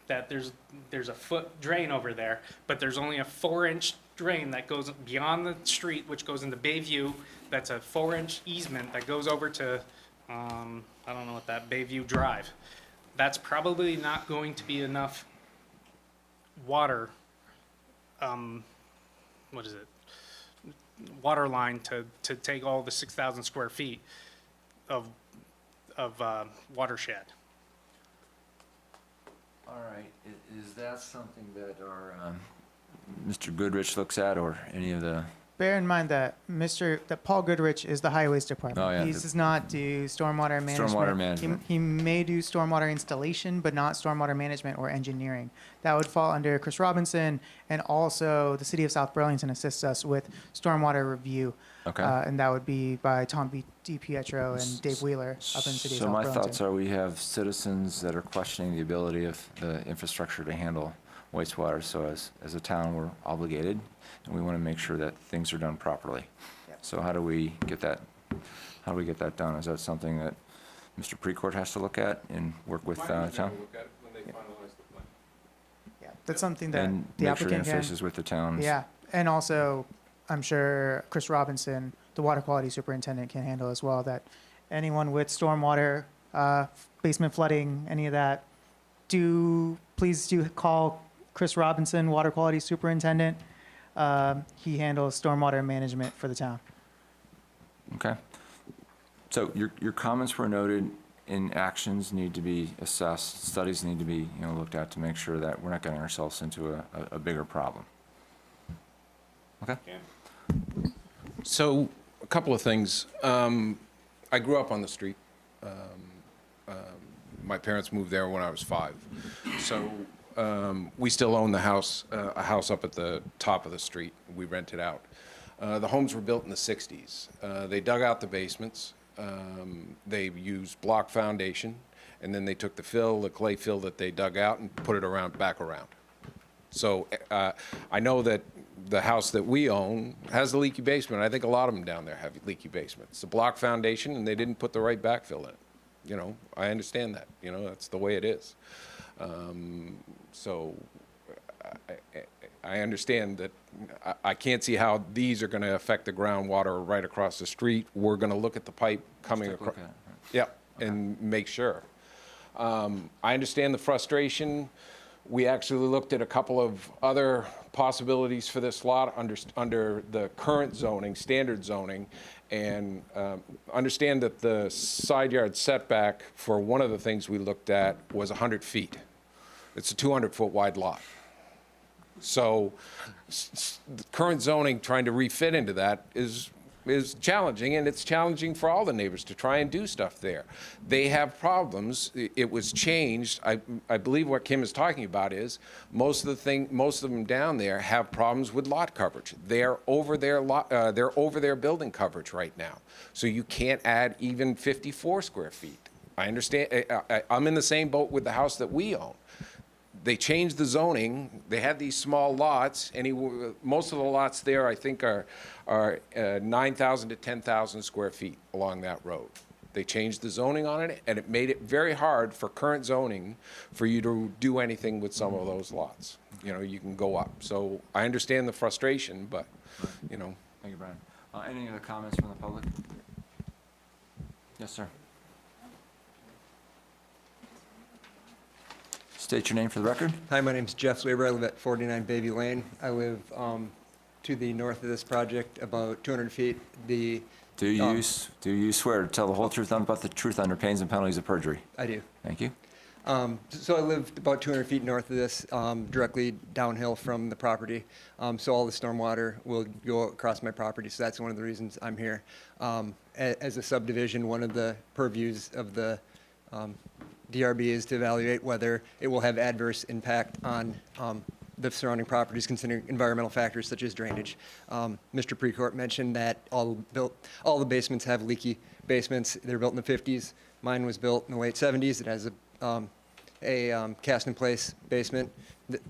that there's a foot drain over there, but there's only a 4-inch drain that goes beyond the street, which goes into Bayview. That's a 4-inch easement that goes over to, I don't know what that, Bayview Drive. That's probably not going to be enough water, what is it? Water line to take all the 6,000 square feet of watershed. All right, is that something that our, Mr. Goodrich looks at, or any of the, Bear in mind that Paul Goodrich is the Highways Department. Oh, yeah, He does not do stormwater management. Stormwater management. He may do stormwater installation, but not stormwater management or engineering. That would fall under Chris Robinson, and also the city of South Burlington assists us with stormwater review. Okay. And that would be by Tom DiPietro and Dave Wheeler up in the city of So South my Burlington. thoughts are, we have citizens that are questioning the ability of the infrastructure to handle wastewater, so as a town, we're obligated, and we want to make sure that things are done properly. Yep. So how do we get that done? Is that something that Mr. Precourt has to look at and work with town? Yeah, that's something that And the make sure it applicant can. interfaces with the towns? Yeah, and also, I'm sure Chris Robinson, the water quality superintendent, can handle as well, that anyone with stormwater, basement flooding, any of that, please do call Chris Robinson, water quality superintendent. He handles stormwater management for the town. Okay. So your comments were noted, and actions need to be assessed, studies need to be, looked at to make sure that we're not getting ourselves into a bigger problem. Okay? So, a couple of things. I grew up on the street. My parents moved there when I was 5. So, We still own the house, a house up at the top of the street. We rent it out. The homes were built in the 60s. They dug out the basements. They used block foundation, and then they took the fill, the clay fill that they dug out, and put it back around. So I know that the house that we own has a leaky basement. I think a lot of them down there have leaky basements. It's a block foundation, and they didn't put the right backfill in it. You know, I understand that. You know, that's the way it is. So I understand that I can't see how these are going to affect the groundwater right across the street. We're going to look at the pipe coming Take a look across. at it, Yeah, and make sure. I understand the frustration. We actually looked at a couple of other possibilities for this lot under the current zoning, standard zoning, and understand that the side yard setback for one of the things we looked at was 100 feet. It's a 200-foot wide lot. So the current zoning, trying to refit into that is challenging, and it's challenging for all the neighbors to try and do stuff there. They have problems. It was changed. I believe what Kim is talking about is most of them down there have problems with lot coverage. They're over their building coverage right now. So you can't add even 54 square feet. I understand. I'm in the same boat with the house that we own. They changed the zoning. They had these small lots. Most of the lots there, I think, are 9,000 to 10,000 square feet along that road. They changed the zoning on it, and it made it very hard for current zoning for you to do anything with some of those lots. You know, you can go up. So I understand the frustration, but, you know. Thank you, Brian. Any other comments from the public? Yes, sir. State your name for the record. Hi, my name's Jeff Swaber. I live at 49 Bayview Lane. I live to the north of this project, about 200 feet. Do you swear to tell the whole truth, nothing but the truth under pains and penalties of perjury? I do. Thank you. So I live about 200 feet north of this, directly downhill from the property. So all the stormwater will go across my property. So that's one of the reasons I'm here. As a subdivision, one of the purviews of the DRB is to evaluate whether it will have adverse impact on the surrounding properties, considering environmental factors such as drainage. Mr. Precourt mentioned that all the basements have leaky basements. They're built in the 50s. Mine was built in the late 70s. It has a cast-in-place basement.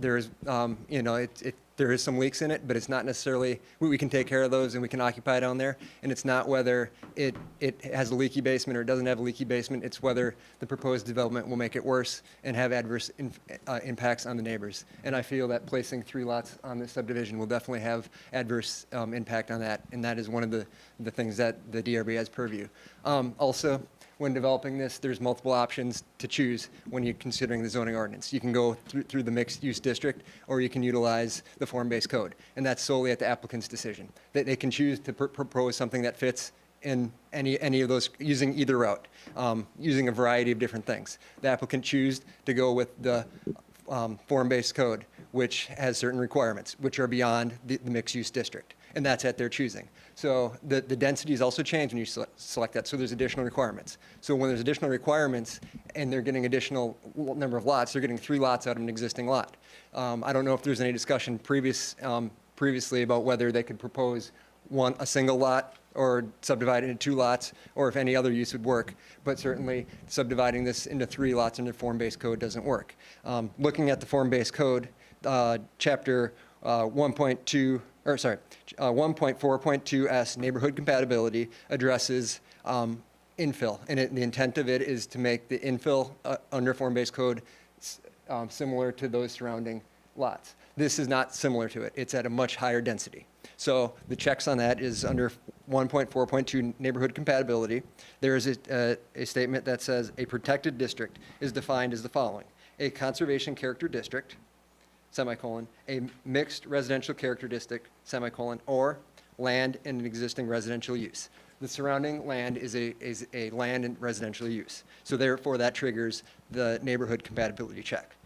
There is, there is some leaks in it, but it's not necessarily, we can take care of those and we can occupy down there. And it's not whether it has a leaky basement or it doesn't have a leaky basement. It's whether the proposed development will make it worse and have adverse impacts on the neighbors. And I feel that placing 3 lots on this subdivision will definitely have adverse impact on that. And that is one of the things that the DRB has purview. Also, when developing this, there's multiple options to choose when you're considering the zoning ordinance. You can go through the mixed-use district, or you can utilize the form-based code, and that's solely at the applicant's decision. They can choose to propose something that fits in any of those, using either route, using a variety of different things. The applicant choose to go with the form-based code, which has certain requirements, which are beyond the mixed-use district, and that's at their choosing. So the densities also change when you select that, so there's additional requirements. So when there's additional requirements and they're getting additional number of lots, they're getting 3 lots out of an existing lot. I don't know if there's any discussion previously about whether they could propose a single lot or subdivide it into 2 lots, or if any other use would work. But certainly subdividing this into 3 lots under form-based code doesn't work. Looking at the form-based code, chapter 1.4.2S, neighborhood compatibility, addresses infill. And the intent of it is to make the infill under form-based code similar to those surrounding lots. This is not similar to it. It's at a much higher density. So the checks on that is under 1.4.2 neighborhood compatibility. There is a statement that says a protected district is defined as the following: a conservation character district, semicolon, a mixed residential character district, semicolon, or land in an existing residential use. The surrounding land is a land in residential use. So therefore, that triggers the neighborhood compatibility check.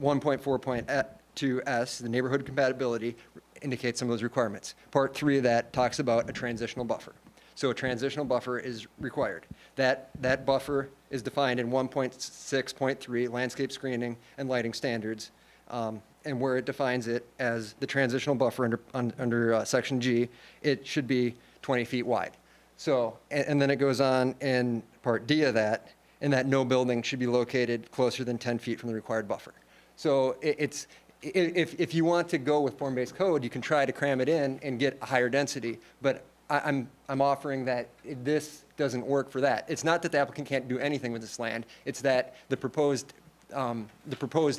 1.4.2S, the neighborhood compatibility, indicates some of those requirements. Part 3 of that talks about a transitional buffer. So a transitional buffer is required. That buffer is defined in 1.6.3, landscape screening and lighting standards. And where it defines it as the transitional buffer under Section G, it should be 20 feet wide. So, and then it goes on in Part D of that, and that no building should be located closer than 10 feet from the required buffer. So if you want to go with form-based code, you can try to cram it in and get a higher density, but I'm offering that this doesn't work for that. It's not that the applicant can't do anything with this land, it's that the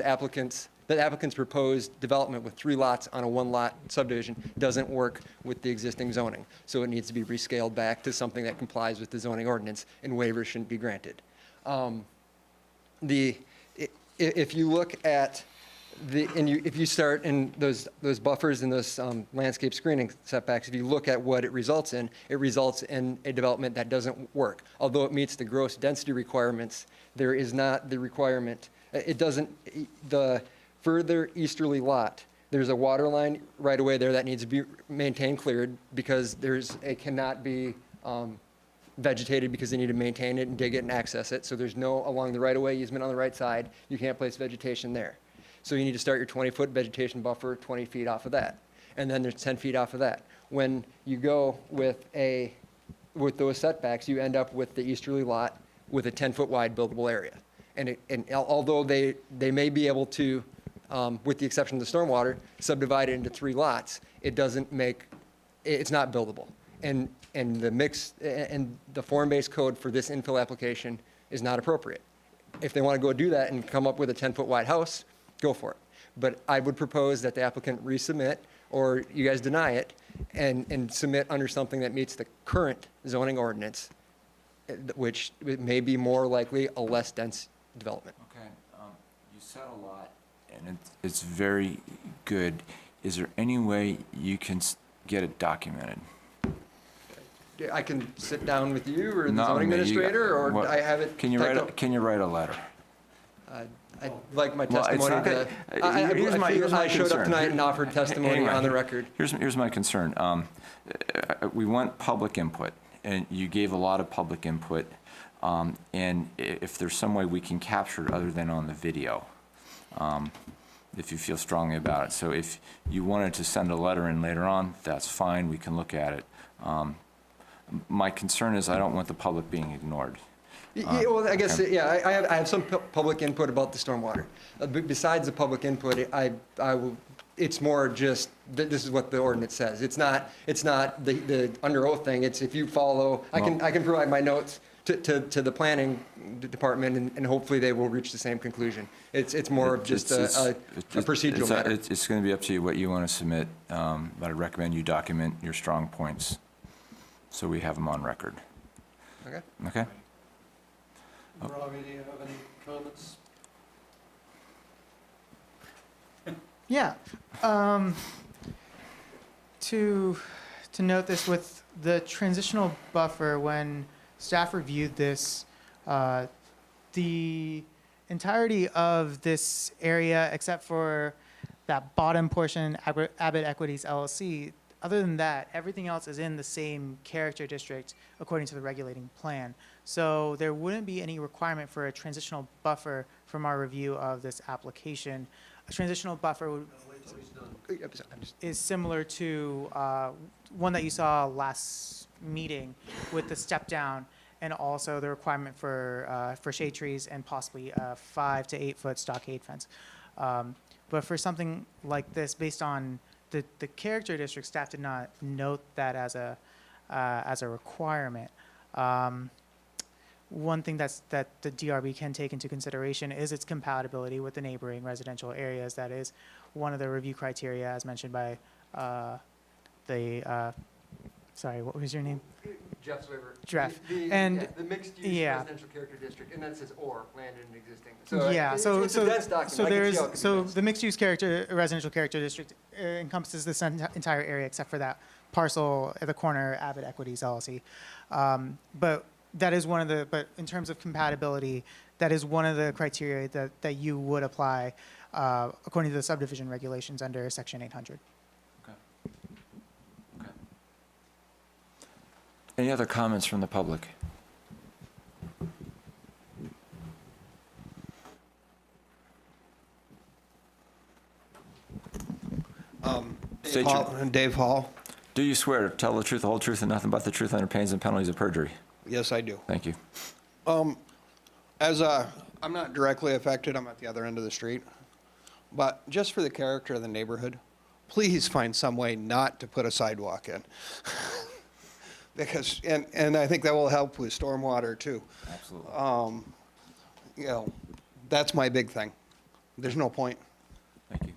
applicant's proposed development with 3 lots on a 1-lot subdivision doesn't work with the existing zoning. So it needs to be rescaled back to something that complies with the zoning ordinance, and waivers shouldn't be granted. If you look at if you start in those buffers and those landscape screening setbacks, if you look at what it results in a development that doesn't work. Although it meets the gross density requirements, there is not the requirement. It doesn't, the further easterly lot, there's a water line right away there that needs to be maintained, cleared, because it cannot be vegetated because they need to maintain it and dig it and access it. So there's no, along the right-of-way easement on the right side, you can't place vegetation there. So you need to start your 20-foot vegetation buffer 20 feet off of that. And then there's 10 feet off of that. When you go with those setbacks, you end up with the easterly lot with a 10-foot wide buildable area. And although they may be able to, with the exception of the stormwater, subdivide it into 3 lots, it's not buildable. And the form-based code for this infill application is not appropriate. If they want to go do that and come up with a 10-foot wide house, go for it. But I would propose that the applicant resubmit, or you guys deny it, and submit under something that meets the current zoning ordinance, which may be more likely a less dense development. Okay, you said a lot, and it's very good. Is there any way you can get it documented? I can sit down with you or the Not zoning with me, administrator, or what- I have it. Can you write a letter? I'd like my Well, it's testimony not to, that- here's my I showed up concern. tonight and offered testimony Hang on the record. Here's my concern. We want public input, and you gave a lot of public input. And if there's some way we can capture it other than on the video, if you feel strongly about it. So if you wanted to send a letter in later on, that's fine, we can look at it. My concern is I don't want the public being ignored. Yeah, well, I guess, okay. yeah, I have some public input about the stormwater. Besides the public input, it's more just, this is what the ordinance says. It's not the under oath thing. It's if you follow, I can provide my notes to the planning department, and hopefully they will reach the same conclusion. It's more of just a procedural matter. It's going to be up to you what you want to submit, but I recommend you document your strong points so we have them on record. Okay. Okay? Robbie, do you have any comments? Yeah. To note this with the transitional buffer, when staff reviewed this, the entirety of this area, except for that bottom portion, Abbott Equities LLC, other than that, everything else is in the same character district according to the regulating plan. So there wouldn't be any requirement for a transitional buffer from our review of this application. A transitional buffer is similar to one that you saw last meeting with the step down, and also the requirement for shade trees and possibly a 5 to 8 foot stockade fence. But for something like this, based on the character district, staff did not note that as a requirement. One thing that the DRB can take into consideration is its compatibility with the neighboring residential areas. That is one of the review criteria, as mentioned by sorry, what was your name? Jeff Swiver. Jeff. And the mixed-use yeah. residential character district, and that says or, land in existing. So Yeah, it's a dense document. The mixed-use residential character district encompasses this entire area except for that parcel at the corner, Abbott Equities LLC. But that is but in terms of compatibility, that is one of the criteria that you would apply according to the subdivision regulations under Section 800. Okay. Any other comments from the public? State your- Dave Hall. Do you swear to tell the truth, the whole truth, and nothing but the truth under pains and penalties of perjury? Yes, I do. Thank you. I'm not directly affected, I'm at the other end of the street. But just for the character of the neighborhood, please find some way not to put a sidewalk in. Because, and I think that will help with stormwater too. Absolutely. You know, that's my big thing. There's no point. Thank you.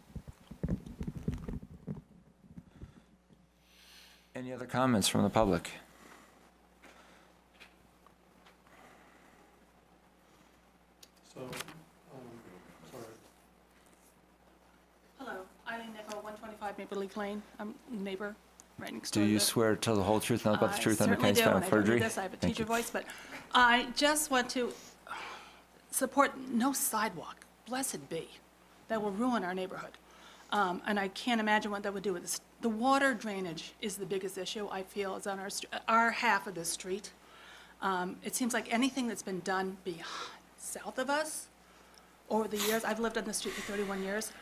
Any other comments from the public? So, sorry. Hello, Eileen Nickel, 125 Maple Leaf Lane. I'm a neighbor right next Do door. you swear to tell the whole truth, nothing but the truth under I certainly pains do, and and penalties I of don't perjury? do this. I have a Thank teacher you. voice, but I just want to support no sidewalk, blessed be, that will ruin our neighborhood. And I can't imagine what that would do with this. The water drainage is the biggest issue, I feel, is on our half of the street. It seems like anything that's been done south of us over the years, I've lived on the street for 31 years,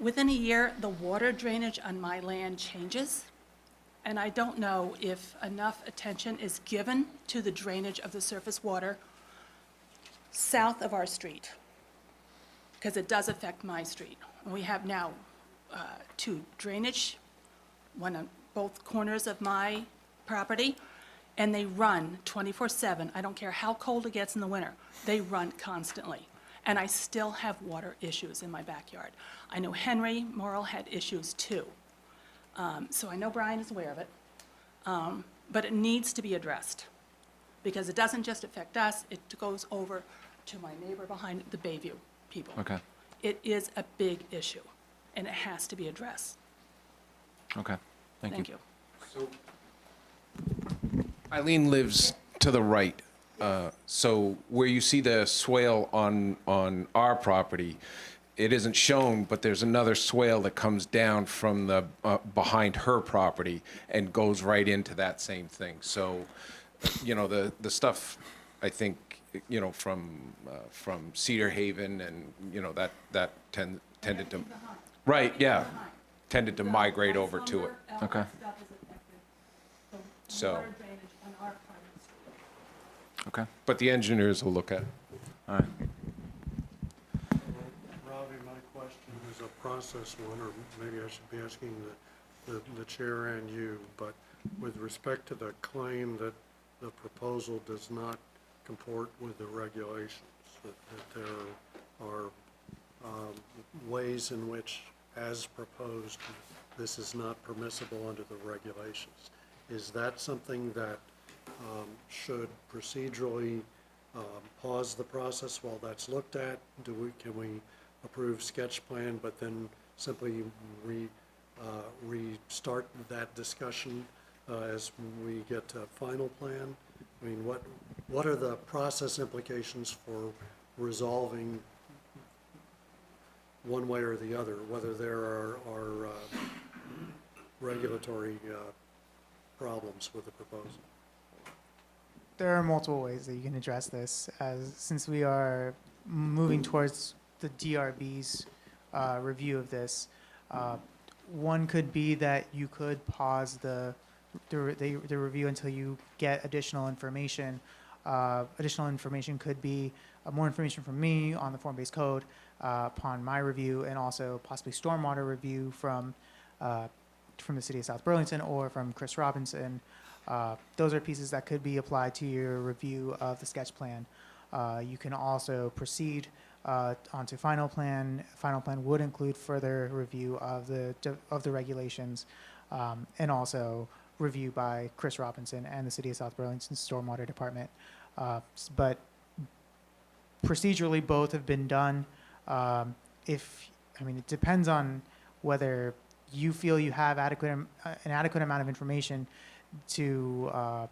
within a year, the water drainage on my land changes. And I don't know if enough attention is given to the drainage of the surface water south of our street, because it does affect my street. And we have now two drainage, one on both corners of my property, and they run 24/7. I don't care how cold it gets in the winter. They run constantly. And I still have water issues in my backyard. I know Henry Morrill had issues too. So I know Brian is aware of it. But it needs to be addressed, because it doesn't just affect us, it goes over to my neighbor behind the Bayview people. Okay, It is a big issue, and it has to be addressed. okay. Thank you. Eileen lives to the right. So where you see the swale on our property, it isn't shown, but there's another swale that comes down from the, behind her property and goes right into that same thing. So, you know, the stuff, I think, you know, from Cedar Haven and, you know, that tended to, right, yeah, tended to migrate over to it. Okay. So- Water drainage on our part of the street. Okay, But the engineers will look at it. all right. Robbie, my question is a process one, or maybe I should be asking the chair and you, but with respect to the claim that the proposal does not comport with the regulations, that there are ways in which, as proposed, this is not permissible under the regulations. Is that something that should procedurally pause the process while that's looked at? Can we approve sketch plan, but then simply restart that discussion as we get to final plan? I mean, what are the process implications for resolving one way or the other, whether there are regulatory problems with the proposal? There are multiple ways that you can address this, since we are moving towards the DRB's review of this. One could be that you could pause the review until you get additional information. Additional information could be more information from me on the form-based code upon my review, and also possibly stormwater review from the city of South Burlington or from Chris Robinson. Those are pieces that could be applied to your review of the sketch plan. You can also proceed onto final plan. Final plan would include further review of the regulations, and also review by Chris Robinson and the city of South Burlington's stormwater department. But procedurally, both have been done. It depends on whether you feel you have an adequate amount of information to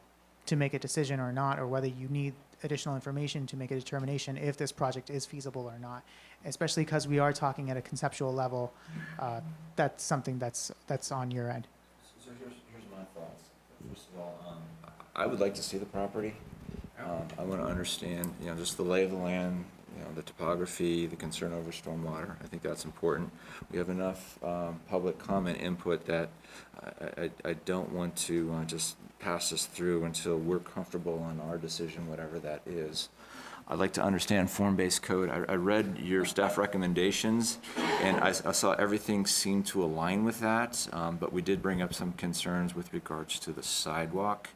make a decision or not, or whether you need additional information to make a determination if this project is feasible or not. Especially because we are talking at a conceptual level, that's something that's on your end. So here's my thoughts. First of all, I would like to see the property. I want to understand, just the lay of the land, the topography, the concern over stormwater. I think that's important. We have enough public comment input that I don't want to just pass this through until we're comfortable on our decision, whatever that is. I'd like to understand form-based code. I read your staff recommendations, and I saw everything seemed to align with that, but we did bring up some concerns with regards to the sidewalk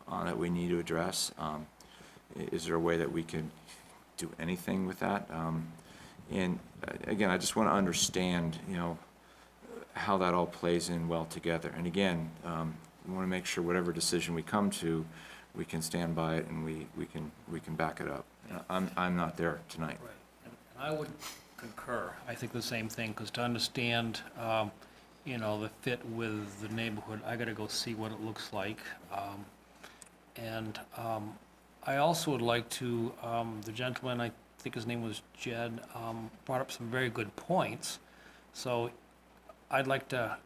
that we need to address. Is there a way that we can do anything with that? And again, I just want to understand, how that all plays in well together. And again, we want to make sure whatever decision we come to, we can stand by it and we can back it up. I'm not there tonight. Right. And I would concur. I think the same thing, because to understand, the fit with the neighborhood, I gotta go see what it looks like. I also would like to, the gentleman, I think his name was Jed, brought up some very good points. So I'd like to,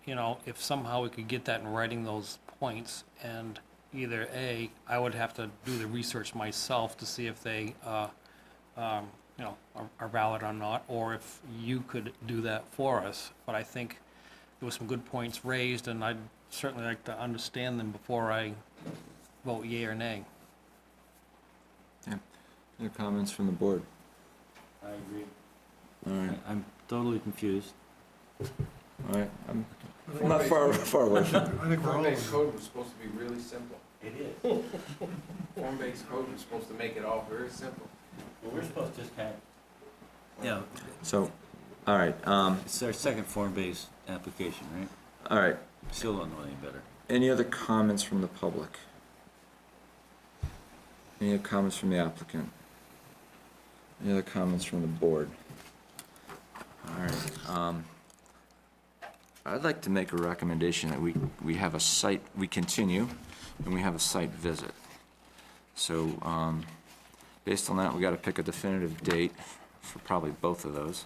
if somehow we could get that in writing, those points, and either A, I would have to do the research myself to see if they, are valid or not, or if you could do that for us. But I think there were some good points raised, and I'd certainly like to understand them before I vote yea or nay. Yeah. Any comments from the board? I agree. All right. I'm totally confused. All right. I'm not far away from it. I think we're all, Form-based code was supposed to be really simple. It is. Form-based code was supposed to make it all very simple. Well, we're supposed to just kind of, So, all right. it's our second form-based application, right? All right. Still don't know any better. Any other comments from the public? Any other comments from the applicant? Any other comments from the board? All right. I'd like to make a recommendation that we have a site, we continue, and we have a site visit. So, based on that, we got to pick a definitive date for probably both of those.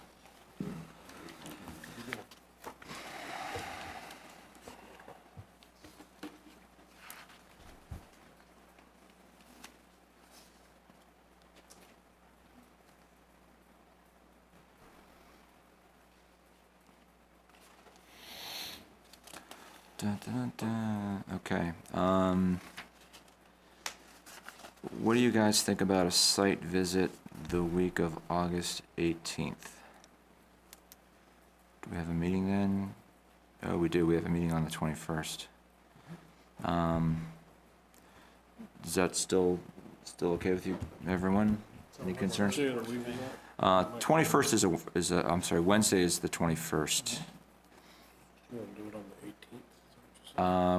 Dun, dun, dun. Okay. What do you guys think about a site visit the week of August 18th? Do we have a meeting then? Oh, we do. We have a meeting on the 21st. Is that still okay with you, everyone? Any concerns? 21st is a, I'm sorry, Wednesday is the 21st. You want to do it on the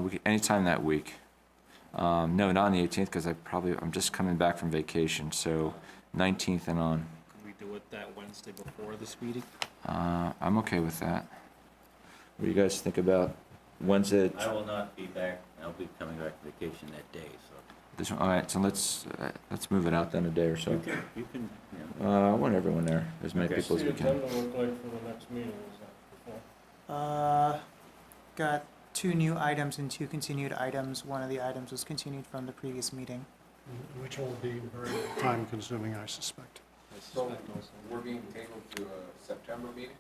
18th? Anytime that week. No, not on the 18th, because I'm just coming back from vacation, so 19th and on. Can we do it that Wednesday before this meeting? I'm okay with that. What do you guys think about Wednesday? I will not be back. I'll be coming back from vacation that day, so. This one, all right, so let's move it out then a day or so. You can, I want everyone there, as many Okay. people as we What's the can. agenda look like for the next meeting? Is that before? Got 2 new items and 2 continued items. One of the items was continued from the previous meeting. which will be very time-consuming, I suspect. So we're being tabled to a September meeting?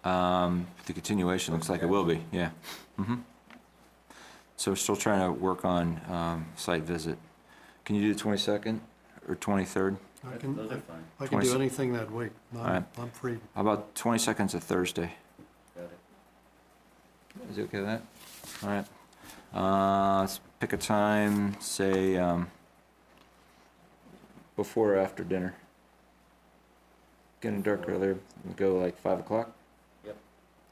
The continuation looks like it will be, yeah. So we're still trying to work on site visit. Can you do the 22nd or 23rd? I can those are fine. I can do 20 anything that week. All right. I'm free. How about 22nd's a Thursday? Got it. Is it okay with that? All right. Let's pick a time, say, before or after dinner. Getting dark earlier, we'll go like 5 o'clock? Yep.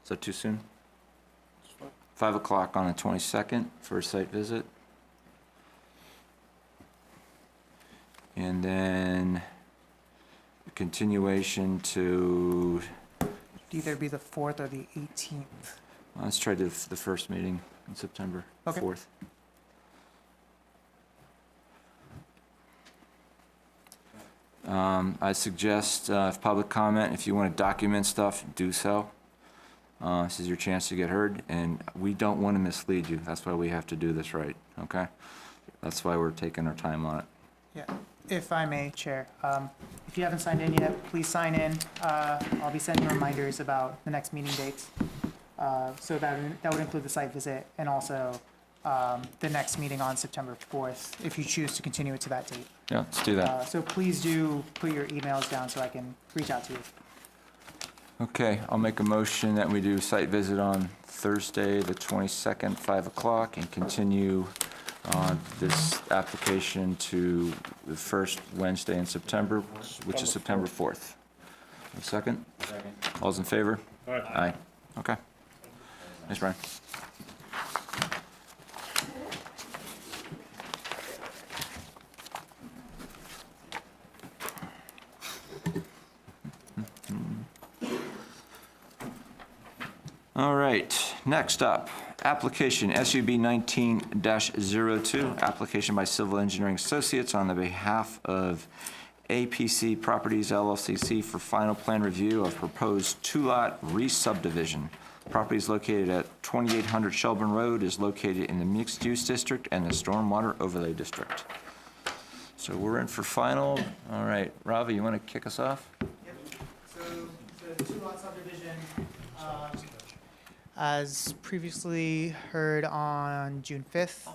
Is that too soon? 5 o'clock on the 22nd for a site visit. And then a continuation to, It'd either be the 4th or the 18th. let's try the first meeting in September, Okay. 4th. I suggest, if public comment, if you want to document stuff, do so. This is your chance to get heard, and we don't want to mislead you. That's why we have to do this right, okay? That's why we're taking our time on it. Yeah. If I may, Chair, if you haven't signed in yet, please sign in. I'll be sending reminders about the next meeting dates. So that would include the site visit and also the next meeting on September 4th, if you choose to continue it to that date. Yeah, let's do that. So please do put your emails down so I can reach out to you. Okay, I'll make a motion that we do site visit on Thursday, the 22nd, 5 o'clock, and continue this application to the first Wednesday in September, which is September 4th. A second? Second. All's in favor? Aye. Okay. Thanks, Brian. All right, next up, application SUB 19-02, application by Civil Engineering Associates on the behalf of APC Properties LLC for final plan review of proposed two-lot re-subdivision. Property is located at 2800 Shelburne Road, is located in the mixed-use district and the stormwater overlay district. So we're in for final. All right, Ravi, you want to kick us off? Yep. So the two-lot subdivision, as previously heard on June 5th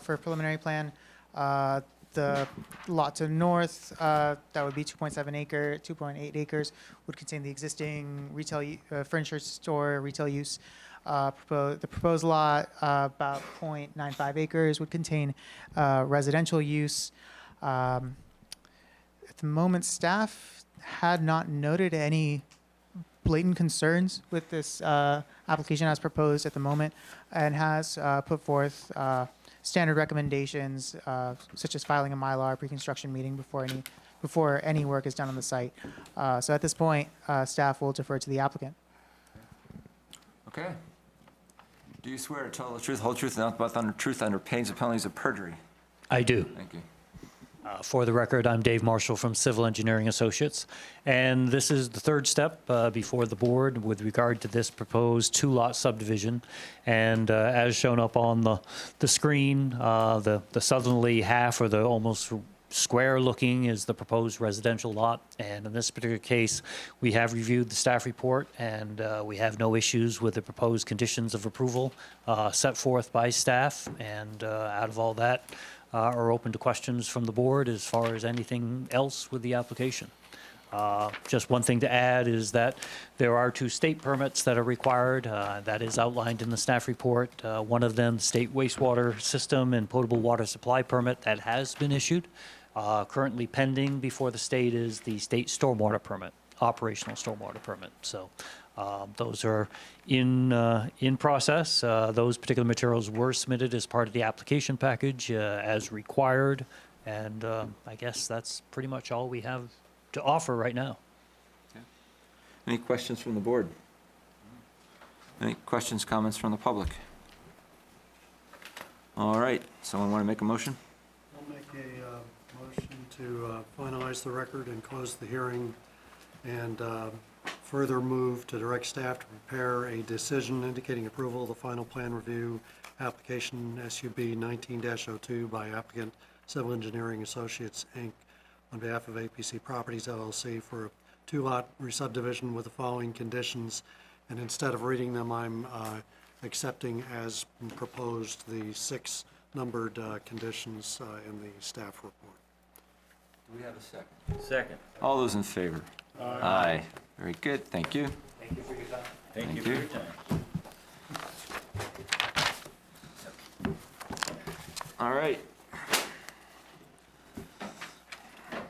for preliminary plan, the lot to the north, that would be 2.8 acres, would contain the existing retail furniture store retail use. The proposed lot, about 0.95 acres, would contain residential use. At the moment, staff had not noted any blatant concerns with this application as proposed at the moment, and has put forth standard recommendations such as filing a Mylar pre-construction meeting before any work is done on the site. So at this point, staff will defer to the applicant. Okay. Do you swear to tell the truth, whole truth, and nothing but the truth under pains and penalties of perjury? I do. Thank you. For the record, I'm Dave Marshall from Civil Engineering Associates, and this is the third step before the board with regard to this proposed two-lot subdivision. And as shown up on the screen, the southerly half, or the almost square-looking, is the proposed residential lot. And in this particular case, we have reviewed the staff report, and we have no issues with the proposed conditions of approval set forth by staff. And out of all that, are open to questions from the board as far as anything else with the application. Just one thing to add is that there are 2 state permits that are required. That is outlined in the staff report. One of them, state wastewater system and potable water supply permit, that has been issued. Currently pending before the state is the state stormwater permit, operational stormwater permit. So those are in process. Those particular materials were submitted as part of the application package as required. And I guess that's pretty much all we have to offer right now. Okay. Any questions from the board? Any questions, comments from the public? All right, someone want to make a motion? I'll make a motion to finalize the record and close the hearing, and further move to direct staff to prepare a decision indicating approval of the final plan review application SUB 19-02 by applicant Civil Engineering Associates, Inc. on behalf of APC Properties LLC for a two-lot re-subdivision with the following conditions. And instead of reading them, I'm accepting as proposed the 6 numbered conditions in the staff report. Do we have a second? Second. All those in favor? Aye. Very good, thank you. Thank you for your time. Thank you for your time. All right.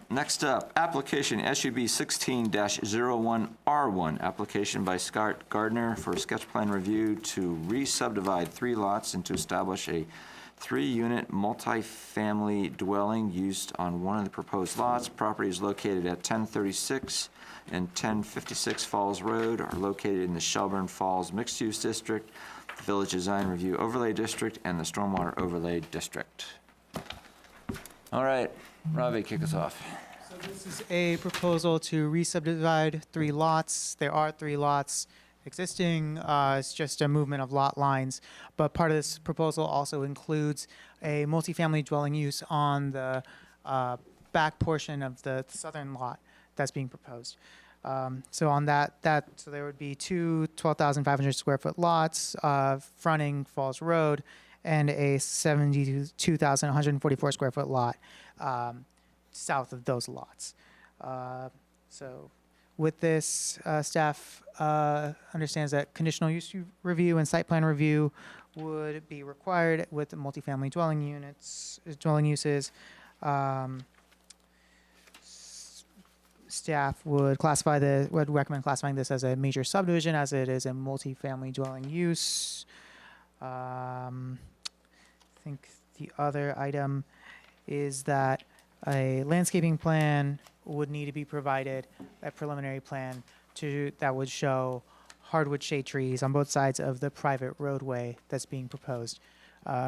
Next up, application SUB 16-01R1, application by Scott Gardner for a sketch plan review to re-subdivide 3 lots and to establish a 3-unit multifamily dwelling used on one of the proposed lots. Property is located at 1036 and 1056 Falls Road, are located in the Shelburne Falls Mixed-Use District, the Village Design Review Overlay District, and the Stormwater Overlay District. All right, Ravi, kick us off. So this is a proposal to re-subdivide 3 lots. There are 3 lots existing. It's just a movement of lot lines. But part of this proposal also includes a multifamily dwelling use on the back portion of the southern lot that's being proposed. So on that, so there would be two 12,500 square foot lots, fronting Falls Road, and a 72,144 square foot lot, south of those lots. So with this, staff, understands that conditional use review and site plan review would be required with the multifamily dwelling uses. Staff would recommend classifying this as a major subdivision as it is a multifamily dwelling use. I think the other item is that a landscaping plan would need to be provided, a preliminary plan that would show hardwood shade trees on both sides of the private roadway that's being proposed,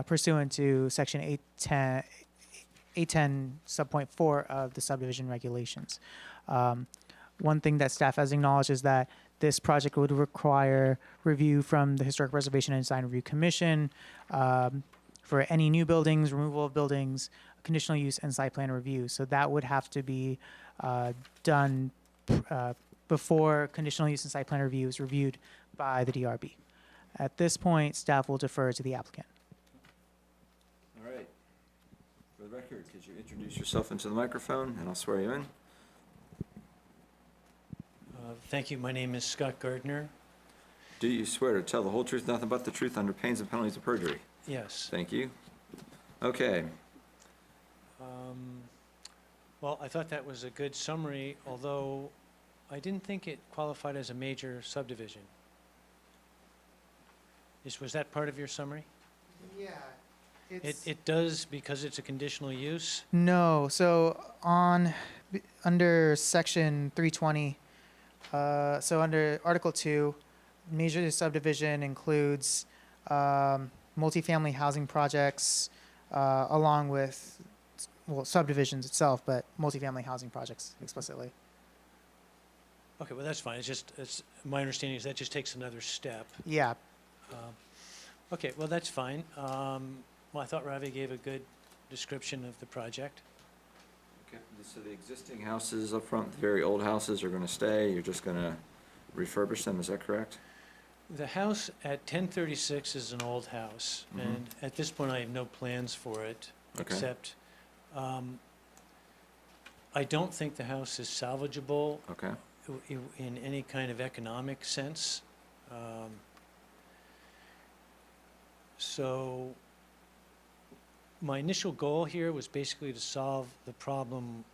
pursuant to section 810 subpoint 4 of the subdivision regulations. One thing that staff has acknowledged is that this project would require review from the Historic Preservation and Design Review Commission for any new buildings, removal of buildings, conditional use, and site plan review. So that would have to be done before conditional use and site plan review is reviewed by the DRB. At this point, staff will defer to the applicant. All right. For the record, could you introduce yourself into the microphone, and I'll swear you in. Thank you. My name is Scott Gardner. Do you swear to tell the whole truth, nothing but the truth, under pains and penalties of perjury? Yes. Thank you. Okay. Well, I thought that was a good summary, although I didn't think it qualified as a major subdivision. Was that part of your summary? Yeah. It does because it's a conditional use? No, so under section 320, so under Article 2, major subdivision includes multifamily housing projects along with, well, subdivisions itself, but multifamily housing projects explicitly. Okay, well, that's fine. My understanding is that just takes another step. Yeah. Okay, well, that's fine. Well, I thought Ravi gave a good description of the project. Okay. So the existing houses up front, the very old houses, are going to stay? You're just going to refurbish them, is that correct? The house at 1036 is an old house, and at this point, I have no plans for it, Okay. except I don't think the house is salvageable Okay. in any kind of economic sense. So my initial goal here was basically to solve the problem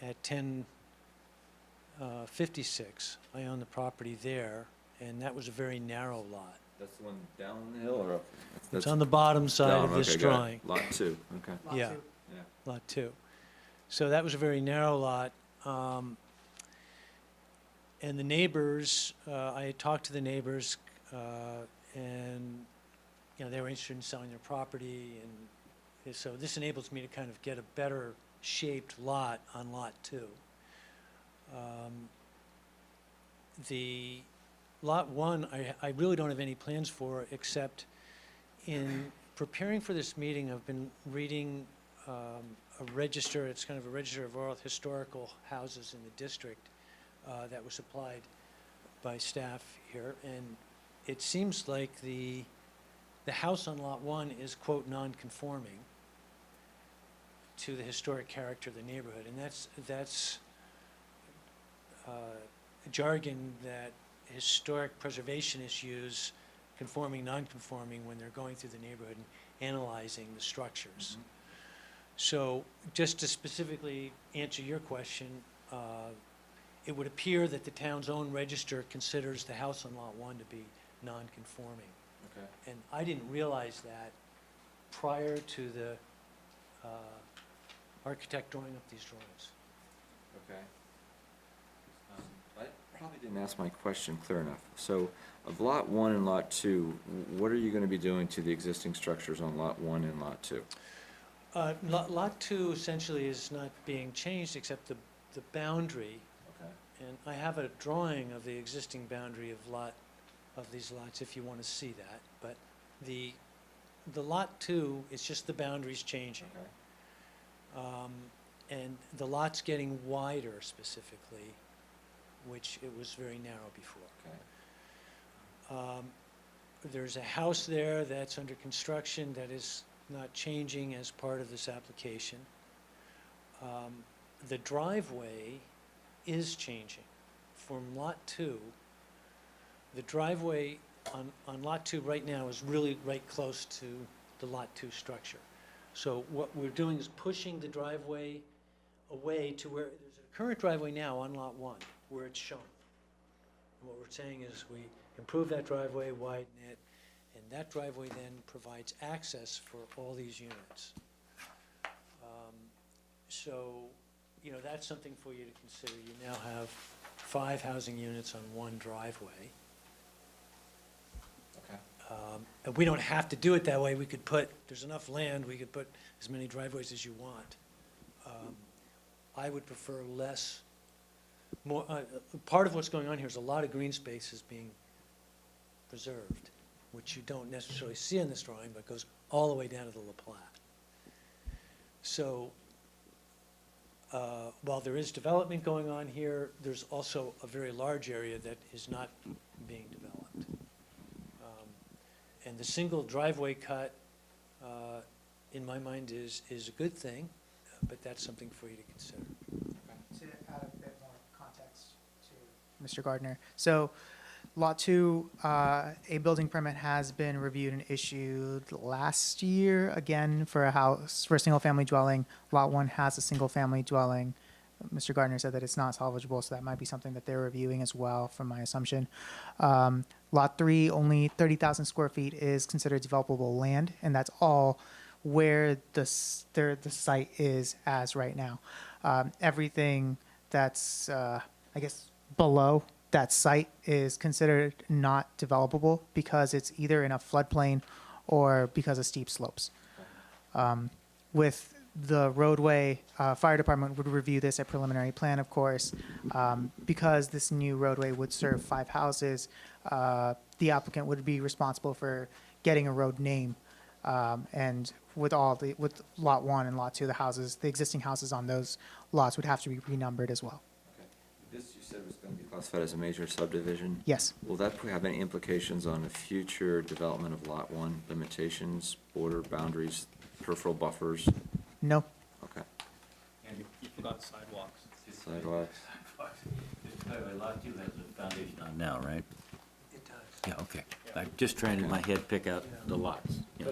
at 1056. I own the property there, and that was a very narrow lot. That's the one down the hill or up? It's on the bottom side of this okay, got it. drawing. Lot 2, okay. Yeah, Yeah. lot 2. So that was a very narrow lot. And the neighbors, I had talked to the neighbors, and, they were interested in selling their property, and so this enables me to kind of get a better shaped lot on lot 2. The lot 1, I really don't have any plans for, except in preparing for this meeting, I've been reading a register, it's kind of a register of all historical houses in the district that was supplied by staff here, and it seems like the house on lot 1 is, quote, non-conforming to the historic character of the neighborhood, and that's jargon that historic preservationists use, conforming, non-conforming, when they're going through the neighborhood and analyzing the structures. So just to specifically answer your question, it would appear that the town's own register considers the house on lot 1 to be non-conforming. Okay. And I didn't realize that prior to the architect drawing up these drawings. Okay. I probably didn't ask my question clear enough. So of lot 1 and lot 2, what are you going to be doing to the existing structures on lot 1 and lot 2? Lot 2 essentially is not being changed except the boundary. Okay. And I have a drawing of the existing boundary of these lots if you want to see that. But the lot 2, it's just the boundaries changing. Okay. And the lot's getting wider specifically, which it was very narrow before. There's a house there that's under construction that is not changing as part of this application. The driveway is changing from Lot 2. The driveway on Lot 2 right now is really right close to the Lot 2 structure. So what we're doing is pushing the driveway away to where, there's a current driveway now on Lot 1, where it's shown. And what we're saying is we improve that driveway, widen it, and that driveway then provides access for all these units. So, you know, that's something for you to consider. You now have 5 housing units on one driveway. Okay. And we don't have to do it that way. We could put, there's enough land, we could put as many driveways as you want. I would prefer less, more, part of what's going on here is a lot of green space is being preserved, which you don't necessarily see in this drawing, but goes all the way down to the La Platte. So, while there is development going on here, there's also a very large area that is not being developed. And the single driveway cut, in my mind, is a good thing, but that's something for you to consider. To add a bit more context to Mr. Gardner. So Lot 2, a building permit has been reviewed and issued last year, again, for a house, for a single-family dwelling. Lot 1 has a single-family dwelling. Mr. Gardner said that it's not salvageable, so that might be something that they're reviewing as well, from my assumption. Lot 3, only 30,000 square feet is considered developable land, and that's all where the site is as right now. Everything that's, I guess, below that site is considered not developable because it's either in a floodplain or because of steep slopes. With the roadway, fire department would review this at preliminary plan, of course. Because this new roadway would serve 5 houses, the applicant would be responsible for getting a road name. And with Lot 1 and Lot 2, the existing houses on those lots would have to be renumbered as well. This, you said, was going to be classified as a major subdivision? Yes. Will that have any implications on the future development of Lot 1, limitations, border boundaries, peripheral buffers? No. Okay. And you forgot sidewalks. Sidewalks? By the way, Lot 2 has a foundation on now, right? It does. Yeah, okay. I'm just trying to, in my head, pick out the lots. Yeah.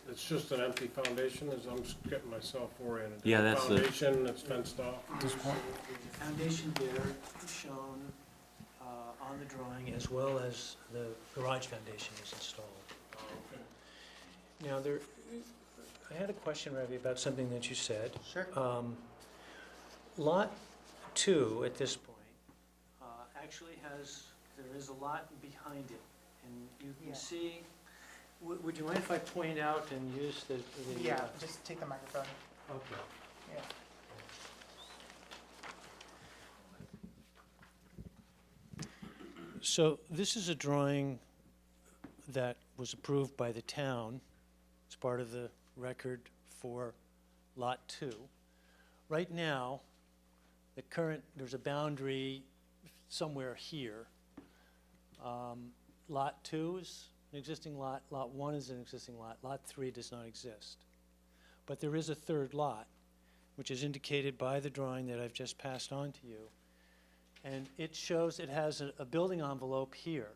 It's just an empty foundation, as I'm just getting myself oriented. Yeah, that's the- Foundation that's fenced off. The foundation there is shown on the drawing, as well as the garage foundation is installed. Now, I had a question, Ravi, about something that you said. Sure. Lot 2, at this point, actually there is a lot behind it, and you can Yeah. see, would you mind if I point out and use the? Yeah, just take the microphone. Okay. Yeah. So this is a drawing that was approved by the town. It's part of the record for Lot 2. Right now, there's a boundary somewhere here. Lot 2 is an existing lot, Lot 1 is an existing lot, Lot 3 does not exist. But there is a third lot, which is indicated by the drawing that I've just passed on to you. And it shows it has a building envelope here.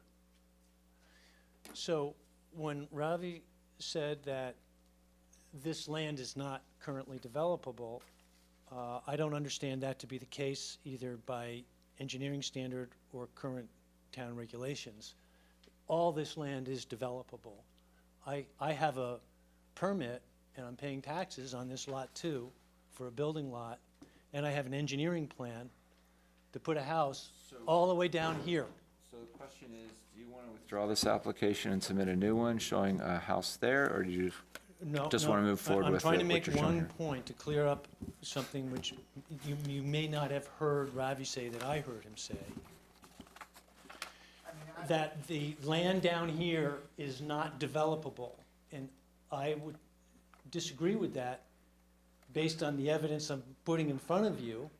So when Ravi said that this land is not currently developable, I don't understand that to be the case either by engineering standard or current town regulations. All this land is developable. I have a permit and I'm paying taxes on this Lot 2 for a building lot, and I have an engineering plan to put a house all the way down here. So the question is, do you want to withdraw this application and submit a new one showing a house there, or do you No, just no, want to move forward I'm with trying to what make you're showing one here? point to clear up something which you may not have heard Ravi say that I heard him say. That the land down here is not developable, and I would disagree with that based on the evidence I'm putting in front of you,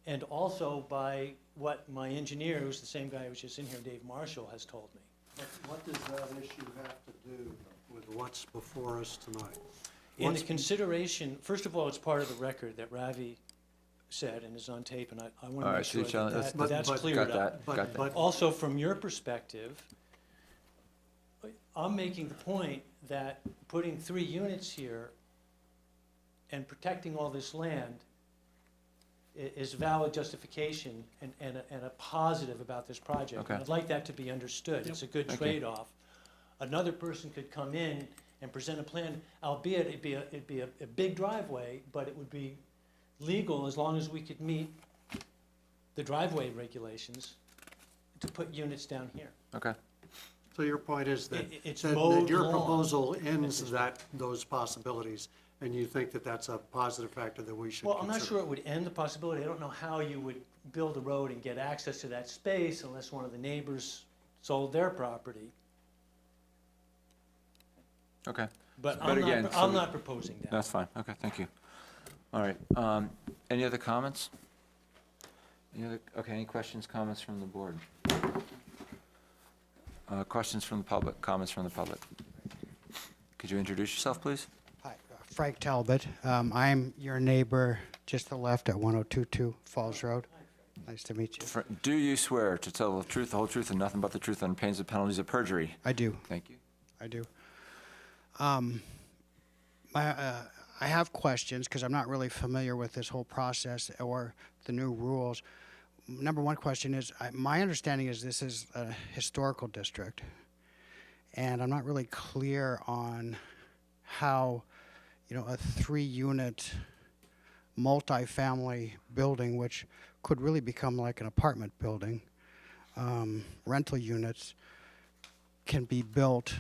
and also by what my engineer, who's the same guy who was just in here, Dave Marshall, has told me. What does that issue have to do with what's before us tonight? In the consideration, first of all, it's part of the record that Ravi said and is on tape, and I want All to right, make sure so that but- that's but- cleared got up. that, got that. But Also, from your perspective, I'm making the point that putting 3 units here and protecting all this land is valid justification and a positive about this project. Okay. And I'd like that to be understood. It's a good Thank you. trade-off. Another person could come in and present a plan, albeit it'd be a big driveway, but it would be legal as long as we could meet the driveway regulations to put units down here. Okay. So your point is that, It's that mowed your lawn. proposal ends those possibilities, and you think that that's a positive factor that we should Well, consider? I'm not sure it would end the possibility. I don't know how you would build a road and get access to that space unless one of the neighbors sold their property. Okay. But But again, so I'm we- not proposing that. That's fine. Okay, thank you. All right. Any other comments? Okay, any questions, comments from the board? Questions from the public, comments from the public? Could you introduce yourself, please? Hi, Frank Talbot. I'm your neighbor just to the left at 1022 Falls Road. Nice to meet you. Do you swear to tell the truth, the whole truth, and nothing but the truth on pains and penalties of perjury? I do. Thank you. I do. I have questions because I'm not really familiar with this whole process or the new rules. Number one question is, my understanding is this is a historical district, and I'm not really clear on how, a 3-unit multifamily building, which could really become like an apartment building, rental units, can be built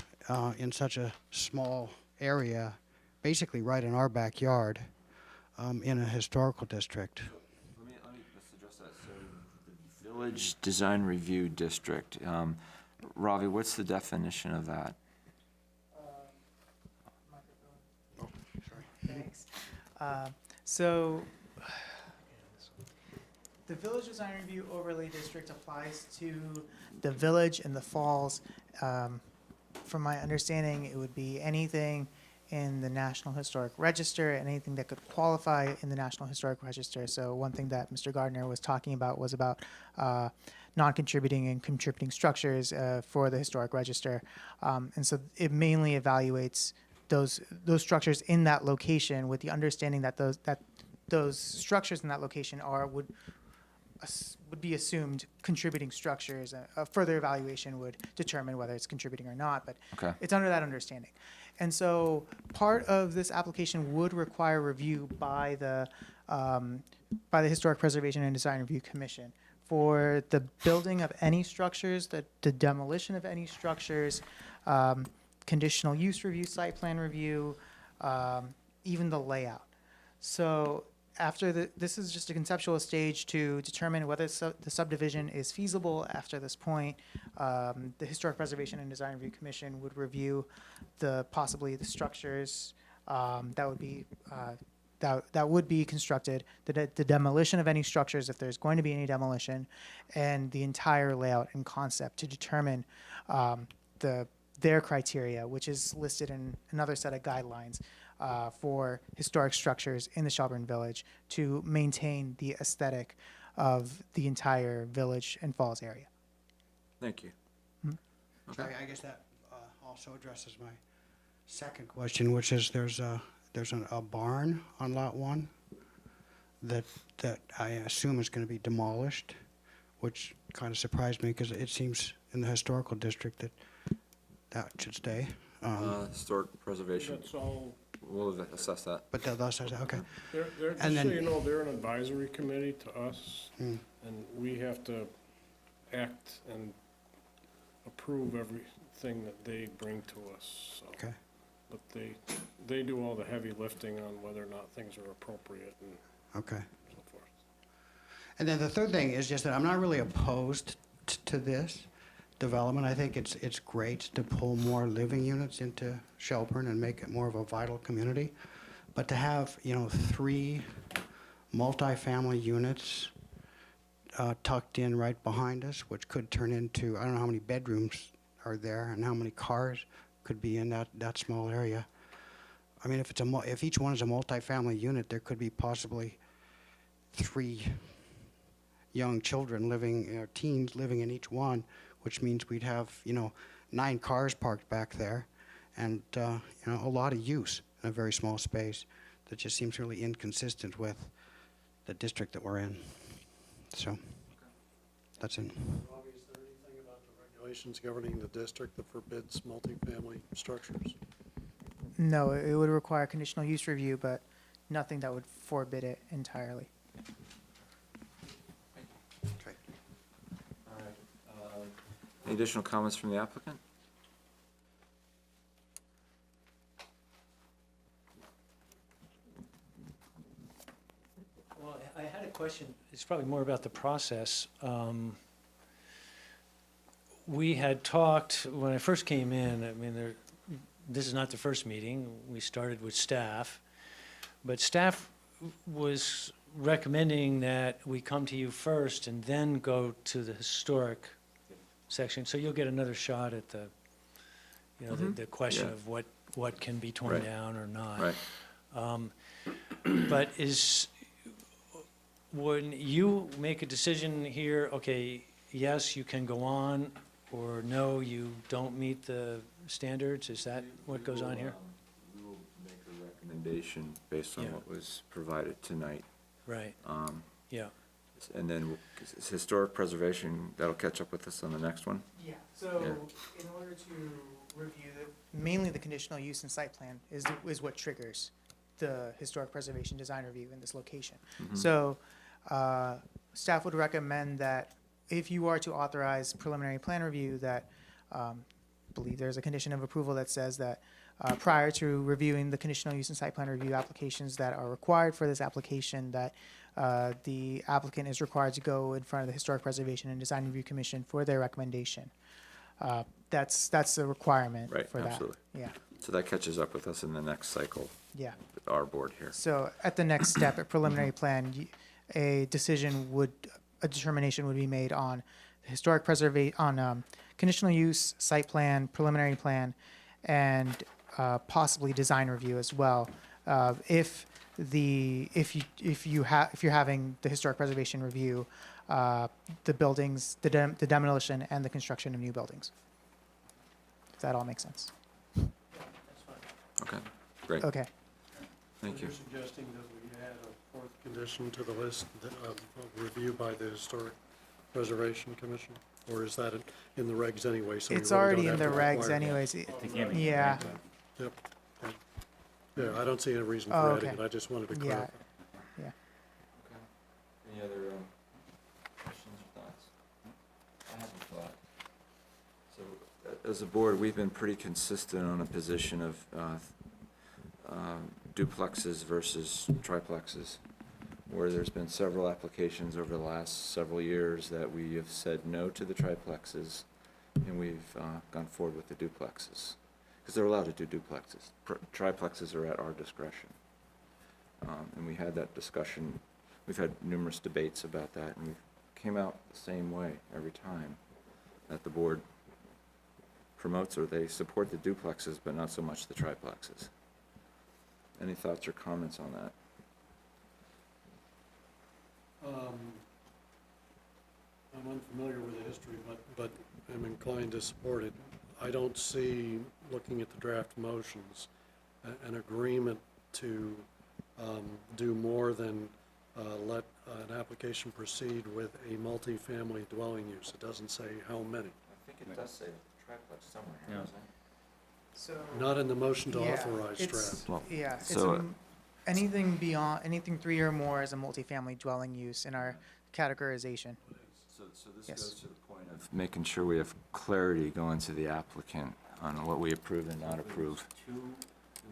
in such a small area, basically right in our backyard, in a historical district. Let's address that. So the Village Design Review District, Ravi, what's the definition of that? Thanks. So, the Village Design Review Overlay District applies to the village and the falls. From my understanding, it would be anything in the National Historic Register, anything that could qualify in the National Historic Register. So one thing that Mr. Gardner was talking about was about non-contributing and contributing structures for the Historic Register. And so it mainly evaluates those structures in that location with the understanding that those structures in that location would be assumed contributing structures. A further evaluation would determine whether it's contributing or not, but Okay. it's under that understanding. And so part of this application would require review by the Historic Preservation and Design Review Commission for the building of any structures, the demolition of any structures, conditional use review, site plan review, even the layout. So after this is just a conceptual stage to determine whether the subdivision is feasible. After this point, the Historic Preservation and Design Review Commission would review possibly the structures that would be constructed, the demolition of any structures if there's going to be any demolition, and the entire layout and concept to determine their criteria, which is listed in another set of guidelines for historic structures in the Shelburne Village to maintain the aesthetic of the entire village and falls area. Thank you. So I guess that also addresses my second question, which is there's a barn on Lot 1 that I assume is going to be demolished, which kind of surprised me because it seems in the historical district that should stay. Historic preservation. That's all. We'll assess that. But that's okay. They're, And just so then- you know, they're an advisory committee to us, and we have to act and approve everything that they bring to us, so. Okay. But they do all the heavy lifting on whether or not things are appropriate and Okay. so forth. And then the third thing is just that I'm not really opposed to this development. I think it's great to pull more living units into Shelburne and make it more of a vital community. But to have, 3 multifamily units tucked in right behind us, which could turn into, I don't know how many bedrooms are there and how many cars could be in that small area. I mean, if each one is a multifamily unit, there could be possibly 3 young children living, teens living in each one, which means we'd have, 9 cars parked back there and, a lot of use in a very small space that just seems really inconsistent with the district that we're in. So, that's it. Robbie, is there anything about the regulations governing the district that forbids multifamily structures? No, it would require conditional use review, but nothing that would forbid it entirely. Any additional comments from the applicant? Well, I had a question, it's probably more about the process. We had talked, when I first came in, I mean, this is not the first meeting, we started with staff, but staff was recommending that we come to you first and then go to the historic section, so you'll get another shot at the, the question Yeah. of what can be torn Right. down or not. Right. But when you make a decision here, okay, yes, you can go on, or no, you don't meet the standards, is that what goes on here? We will make a recommendation based on Yeah. what was provided tonight. Right, yeah. And then historic preservation, that'll catch up with us on the next one? Yeah, so Yeah. in order to review mainly the conditional use and site plan is what triggers the historic preservation design review in this location. So, staff would recommend that if you are to authorize preliminary plan review, that, believe there's a condition of approval that says that, prior to reviewing the conditional use and site plan review applications that are required for this application, that, the applicant is required to go in front of the Historic Preservation and Design Review Commission for their recommendation. That's a requirement Right, for that. absolutely. Yeah, So that catches up with us in the next cycle, yeah. with our board here. So at the next step, at preliminary plan, a determination would be made on historic conditional use, site plan, preliminary plan, and possibly design review as well. If you're having the historic preservation review, the buildings, the demolition and the construction of new buildings. If that all makes sense. Okay, great. Okay. Thank you. You're suggesting that we add a 4th condition to the list of review by the Historic Preservation Commission? Or is that in the regs anyway? So we It's really already don't in have the to regs require that? anyways. Yeah. Yep. Yeah, I don't see any reason for Oh, adding okay. it. I just wanted to Yeah. clarify. Yeah. Any other questions or thoughts? I have a thought. So, as a board, we've been pretty consistent on a position of duplexes versus triplexes, where there's been several applications over the last several years that we have said no to the triplexes, and we've gone forward with the duplexes, because they're allowed to do duplexes. Triplexes are at our discretion. And we had that discussion, we've had numerous debates about that, and we came out the same way every time, that the board promotes or they support the duplexes, but not so much the triplexes. Any thoughts or comments on that? I'm unfamiliar with the history, but I'm inclined to support it. I don't see, looking at the draft motions, an agreement to do more than let an application proceed with a multifamily dwelling use. It doesn't say how many. I think it does say triplex somewhere, Yeah. doesn't it? So. Not in the motion to Yeah, authorize it's- draft. Well, Yeah, it's so, anything 3 or more is a multifamily dwelling use in our categorization. So this Yes. goes to the point of making sure we have clarity going to the applicant on what we approve and not approve. Two, it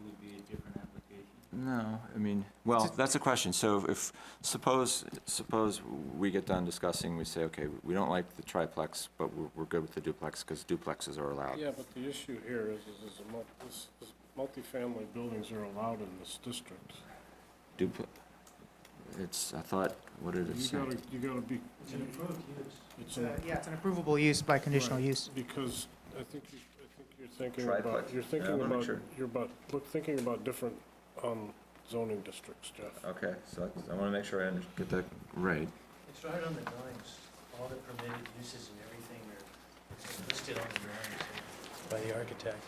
would be a different application. No, I mean, well, that's a question. So if, suppose we get done discussing, we say, okay, we don't like the triplex, but we're good with the duplex because duplexes are allowed. Yeah, but the issue here is multifamily buildings are allowed in this district. It's, I thought, what did it say? You gotta be. It's an approved use. It's Yeah, it's an approvable use by conditional right, use. Because I think you're thinking Triplex. about, you're Yeah, thinking I wanna make about, sure. look, thinking about different, zoning districts, Jeff. Okay, so I want to make sure I get that right. It's right on the drawings. All the permitted uses and everything are listed on the drawings by the architect.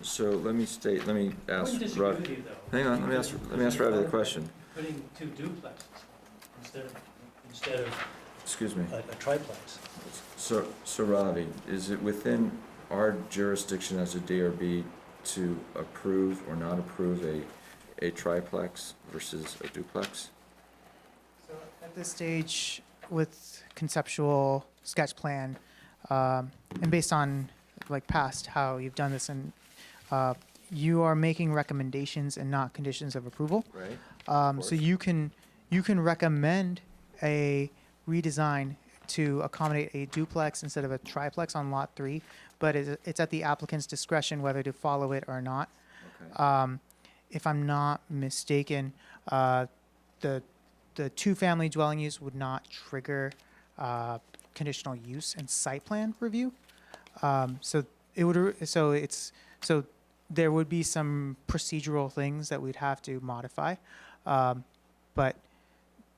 So let me I ask wouldn't disagree Rob. with you, though. Hang on, let me ask Robbie the question. Putting two duplexes instead of Excuse me. a triplex. So Robbie, is it within our jurisdiction as a DRB to approve or not approve a triplex versus a duplex? So at this stage, with conceptual sketch plan, and based on like past how you've done this, and you are making recommendations and not conditions of approval. Right. So you can recommend a redesign to accommodate a duplex instead of a triplex on lot 3, but it's at the applicant's discretion whether to follow it or not. Okay. If I'm not mistaken, the two-family dwelling use would not trigger conditional use and site plan review. So there would be some procedural things that we'd have to modify, but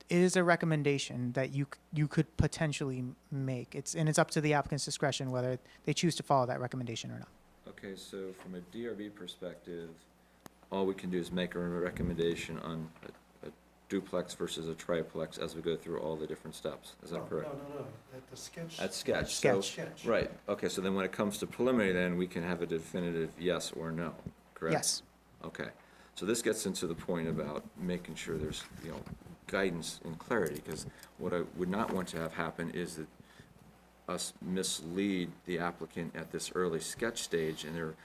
it is a recommendation that you could potentially make. It's up to the applicant's discretion whether they choose to follow that recommendation or not. Okay, so from a DRB perspective, all we can do is make a recommendation on a duplex versus a triplex as we go through all the different steps. Is that correct? No. At the sketch. At sketch. Sketch. So, right, okay, so then when it comes to preliminary, then we can have a definitive yes or no, correct? Yes. Okay, so this gets into the point about making sure there's, guidance and clarity, because what I would not want to have happen is that us mislead the applicant at this early sketch stage, and they're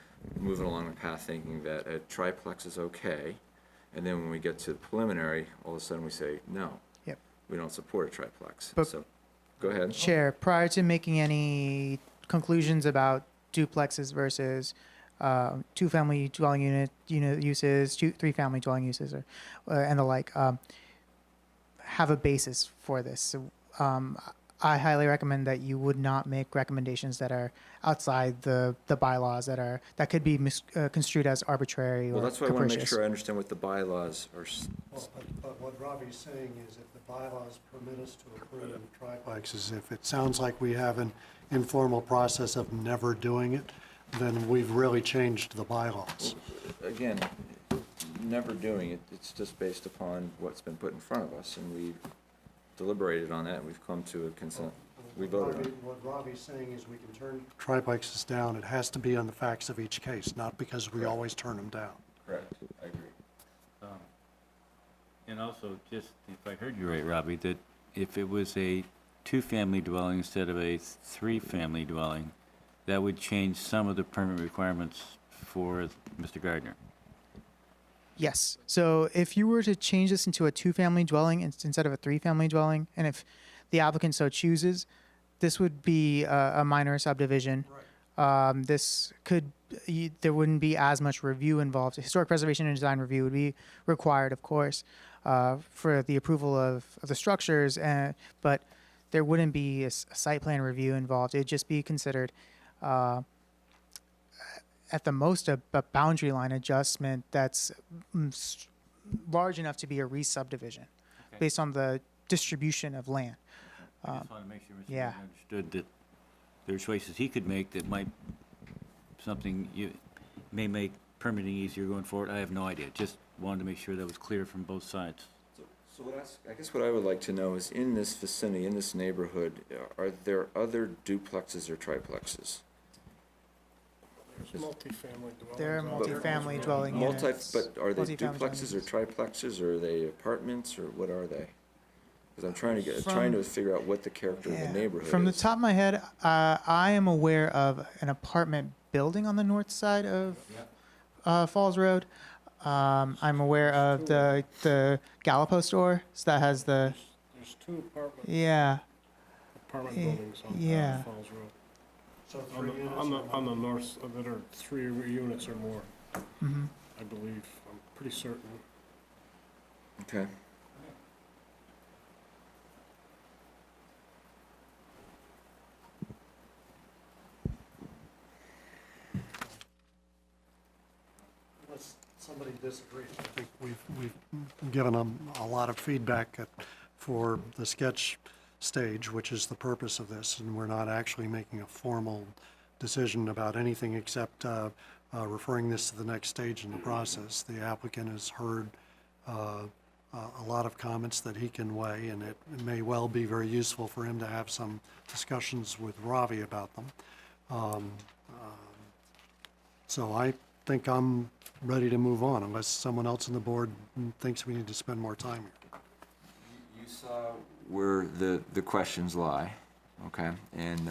moving along the path thinking that a triplex is okay, and then when we get to the preliminary, all of a sudden we say, no. Yep. We don't support a triplex. But- So, go ahead. Chair, prior to making any conclusions about duplexes versus two-family dwelling unit uses, three-family dwelling uses, or and the like, have a basis for this. So, I highly recommend that you would not make recommendations that are outside the bylaws that could be construed as arbitrary or Well, that's why I want to make capricious. sure I understand what the bylaws are. But what Robbie's saying is if the bylaws permit us to approve triplexes, if it sounds like we have an informal process of never doing it, then we've really changed the bylaws. Again, never doing it, it's just based upon what's been put in front of us, and we've deliberated on that, and we've come to a consent. We voted on it. What Robbie's saying is we can turn triplexes down. It has to be on the facts of each case, not because we always turn them down. Correct, I agree. And also, just, if I heard you right, Robbie, that if it was a two-family dwelling instead of a three-family dwelling, that would change some of the permit requirements for Mr. Gardner. Yes. So if you were to change this into a two-family dwelling instead of a three-family dwelling, and if the applicant so chooses, this would be a minor subdivision. There wouldn't be as much review involved. Historic preservation and design review would be required, of course, for the approval of the structures, but there wouldn't be a site plan review involved. It'd just be considered at the most a boundary line adjustment that's large enough to be a re-subdivision based on the distribution of land. I just want to make sure Mr. yeah. Gardner understood that there are choices he could make that might, may make permitting easier going forward. I have no idea. Just wanted to make sure that was clear from both sides. So I guess what I would like to know is, in this vicinity, in this neighborhood, are there other duplexes or triplexes? There's multifamily dwellings. There are out multifamily as dwelling well. units. But are they Multifamily dwelling duplexes or units. triplexes, or are they apartments, or what are they? Because I'm trying to From- figure out what the character of the neighborhood is. From the top of my head, I am aware of an apartment building on the north side of Falls Road. I'm aware of the Gallipo store, so that has the, There's two apartment yeah. buildings on yeah. Falls Road. So On 3 the, units? on the, or on the north, that are 3 units or more, I believe. I'm pretty certain. Okay. Unless somebody disagrees. I think we've given them a lot of feedback for the sketch stage, which is the purpose of this, and we're not actually making a formal decision about anything except referring this to the next stage in the process. The applicant has heard a lot of comments that he can weigh, and it may well be very useful for him to have some discussions with Ravi about them. So I think I'm ready to move on, unless someone else on the board thinks we need to spend more time here. You saw where the questions lie, okay? And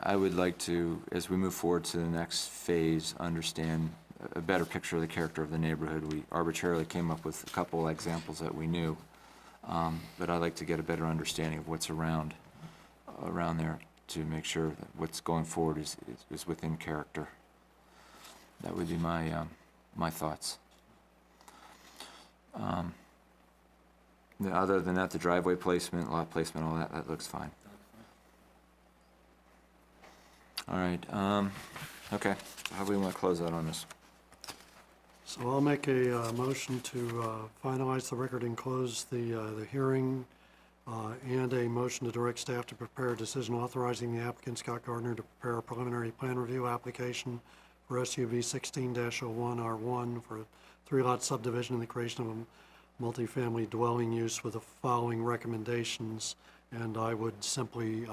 I would like to, as we move forward to the next phase, understand a better picture of the character of the neighborhood. We arbitrarily came up with a couple examples that we knew, but I'd like to get a better understanding of what's around there to make sure that what's going forward is within character. That would be my thoughts. Other than that, the driveway placement, lot placement, all that looks fine. All right, okay, how do we want to close out on this? So I'll make a motion to finalize the record and close the hearing, and a motion to direct staff to prepare a decision authorizing the applicant, Scott Gardner, to prepare a preliminary plan review application for SUV 16-01R1 for a 3-lot subdivision and the creation of a multifamily dwelling use with the following recommendations. And I would simply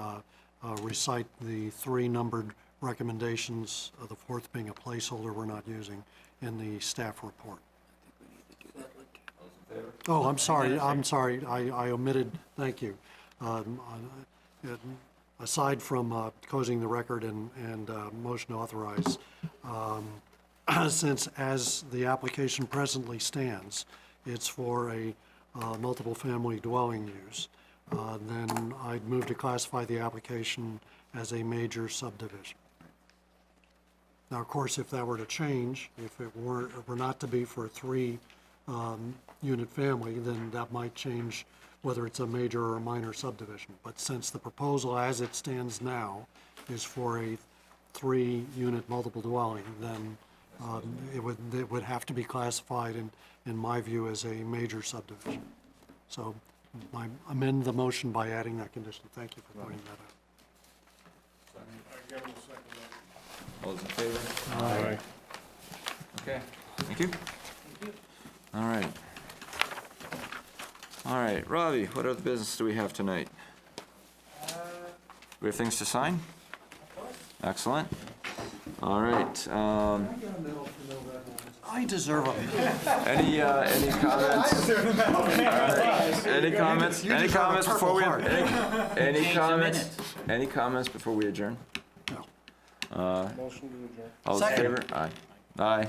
recite the 3 numbered recommendations, the 4th being a placeholder we're not using, in the staff report. Oh, I'm sorry, I omitted, thank you. Aside from closing the record and motion to authorize, since as the application presently stands, it's for a multiple family dwelling use, then I'd move to classify the application as a major subdivision. Now, of course, if that were to change, if it were not to be for a 3 unit family, then that might change whether it's a major or a minor subdivision. But since the proposal as it stands now is for a 3 unit multiple dwelling, then it would have to be classified in my view as a major subdivision. So I amend the motion by adding that condition. Thank you for pointing that out. I give him a second. All those in favor? Aye. Okay, thank you. All right. All right, Ravi, what other business do we have tonight? We have things to sign? Excellent. All right. I deserve them. Any comments? Any comments? Any comments before we? Any comments before we adjourn? No. Motion to adjourn. All those in favor? Aye. Aye.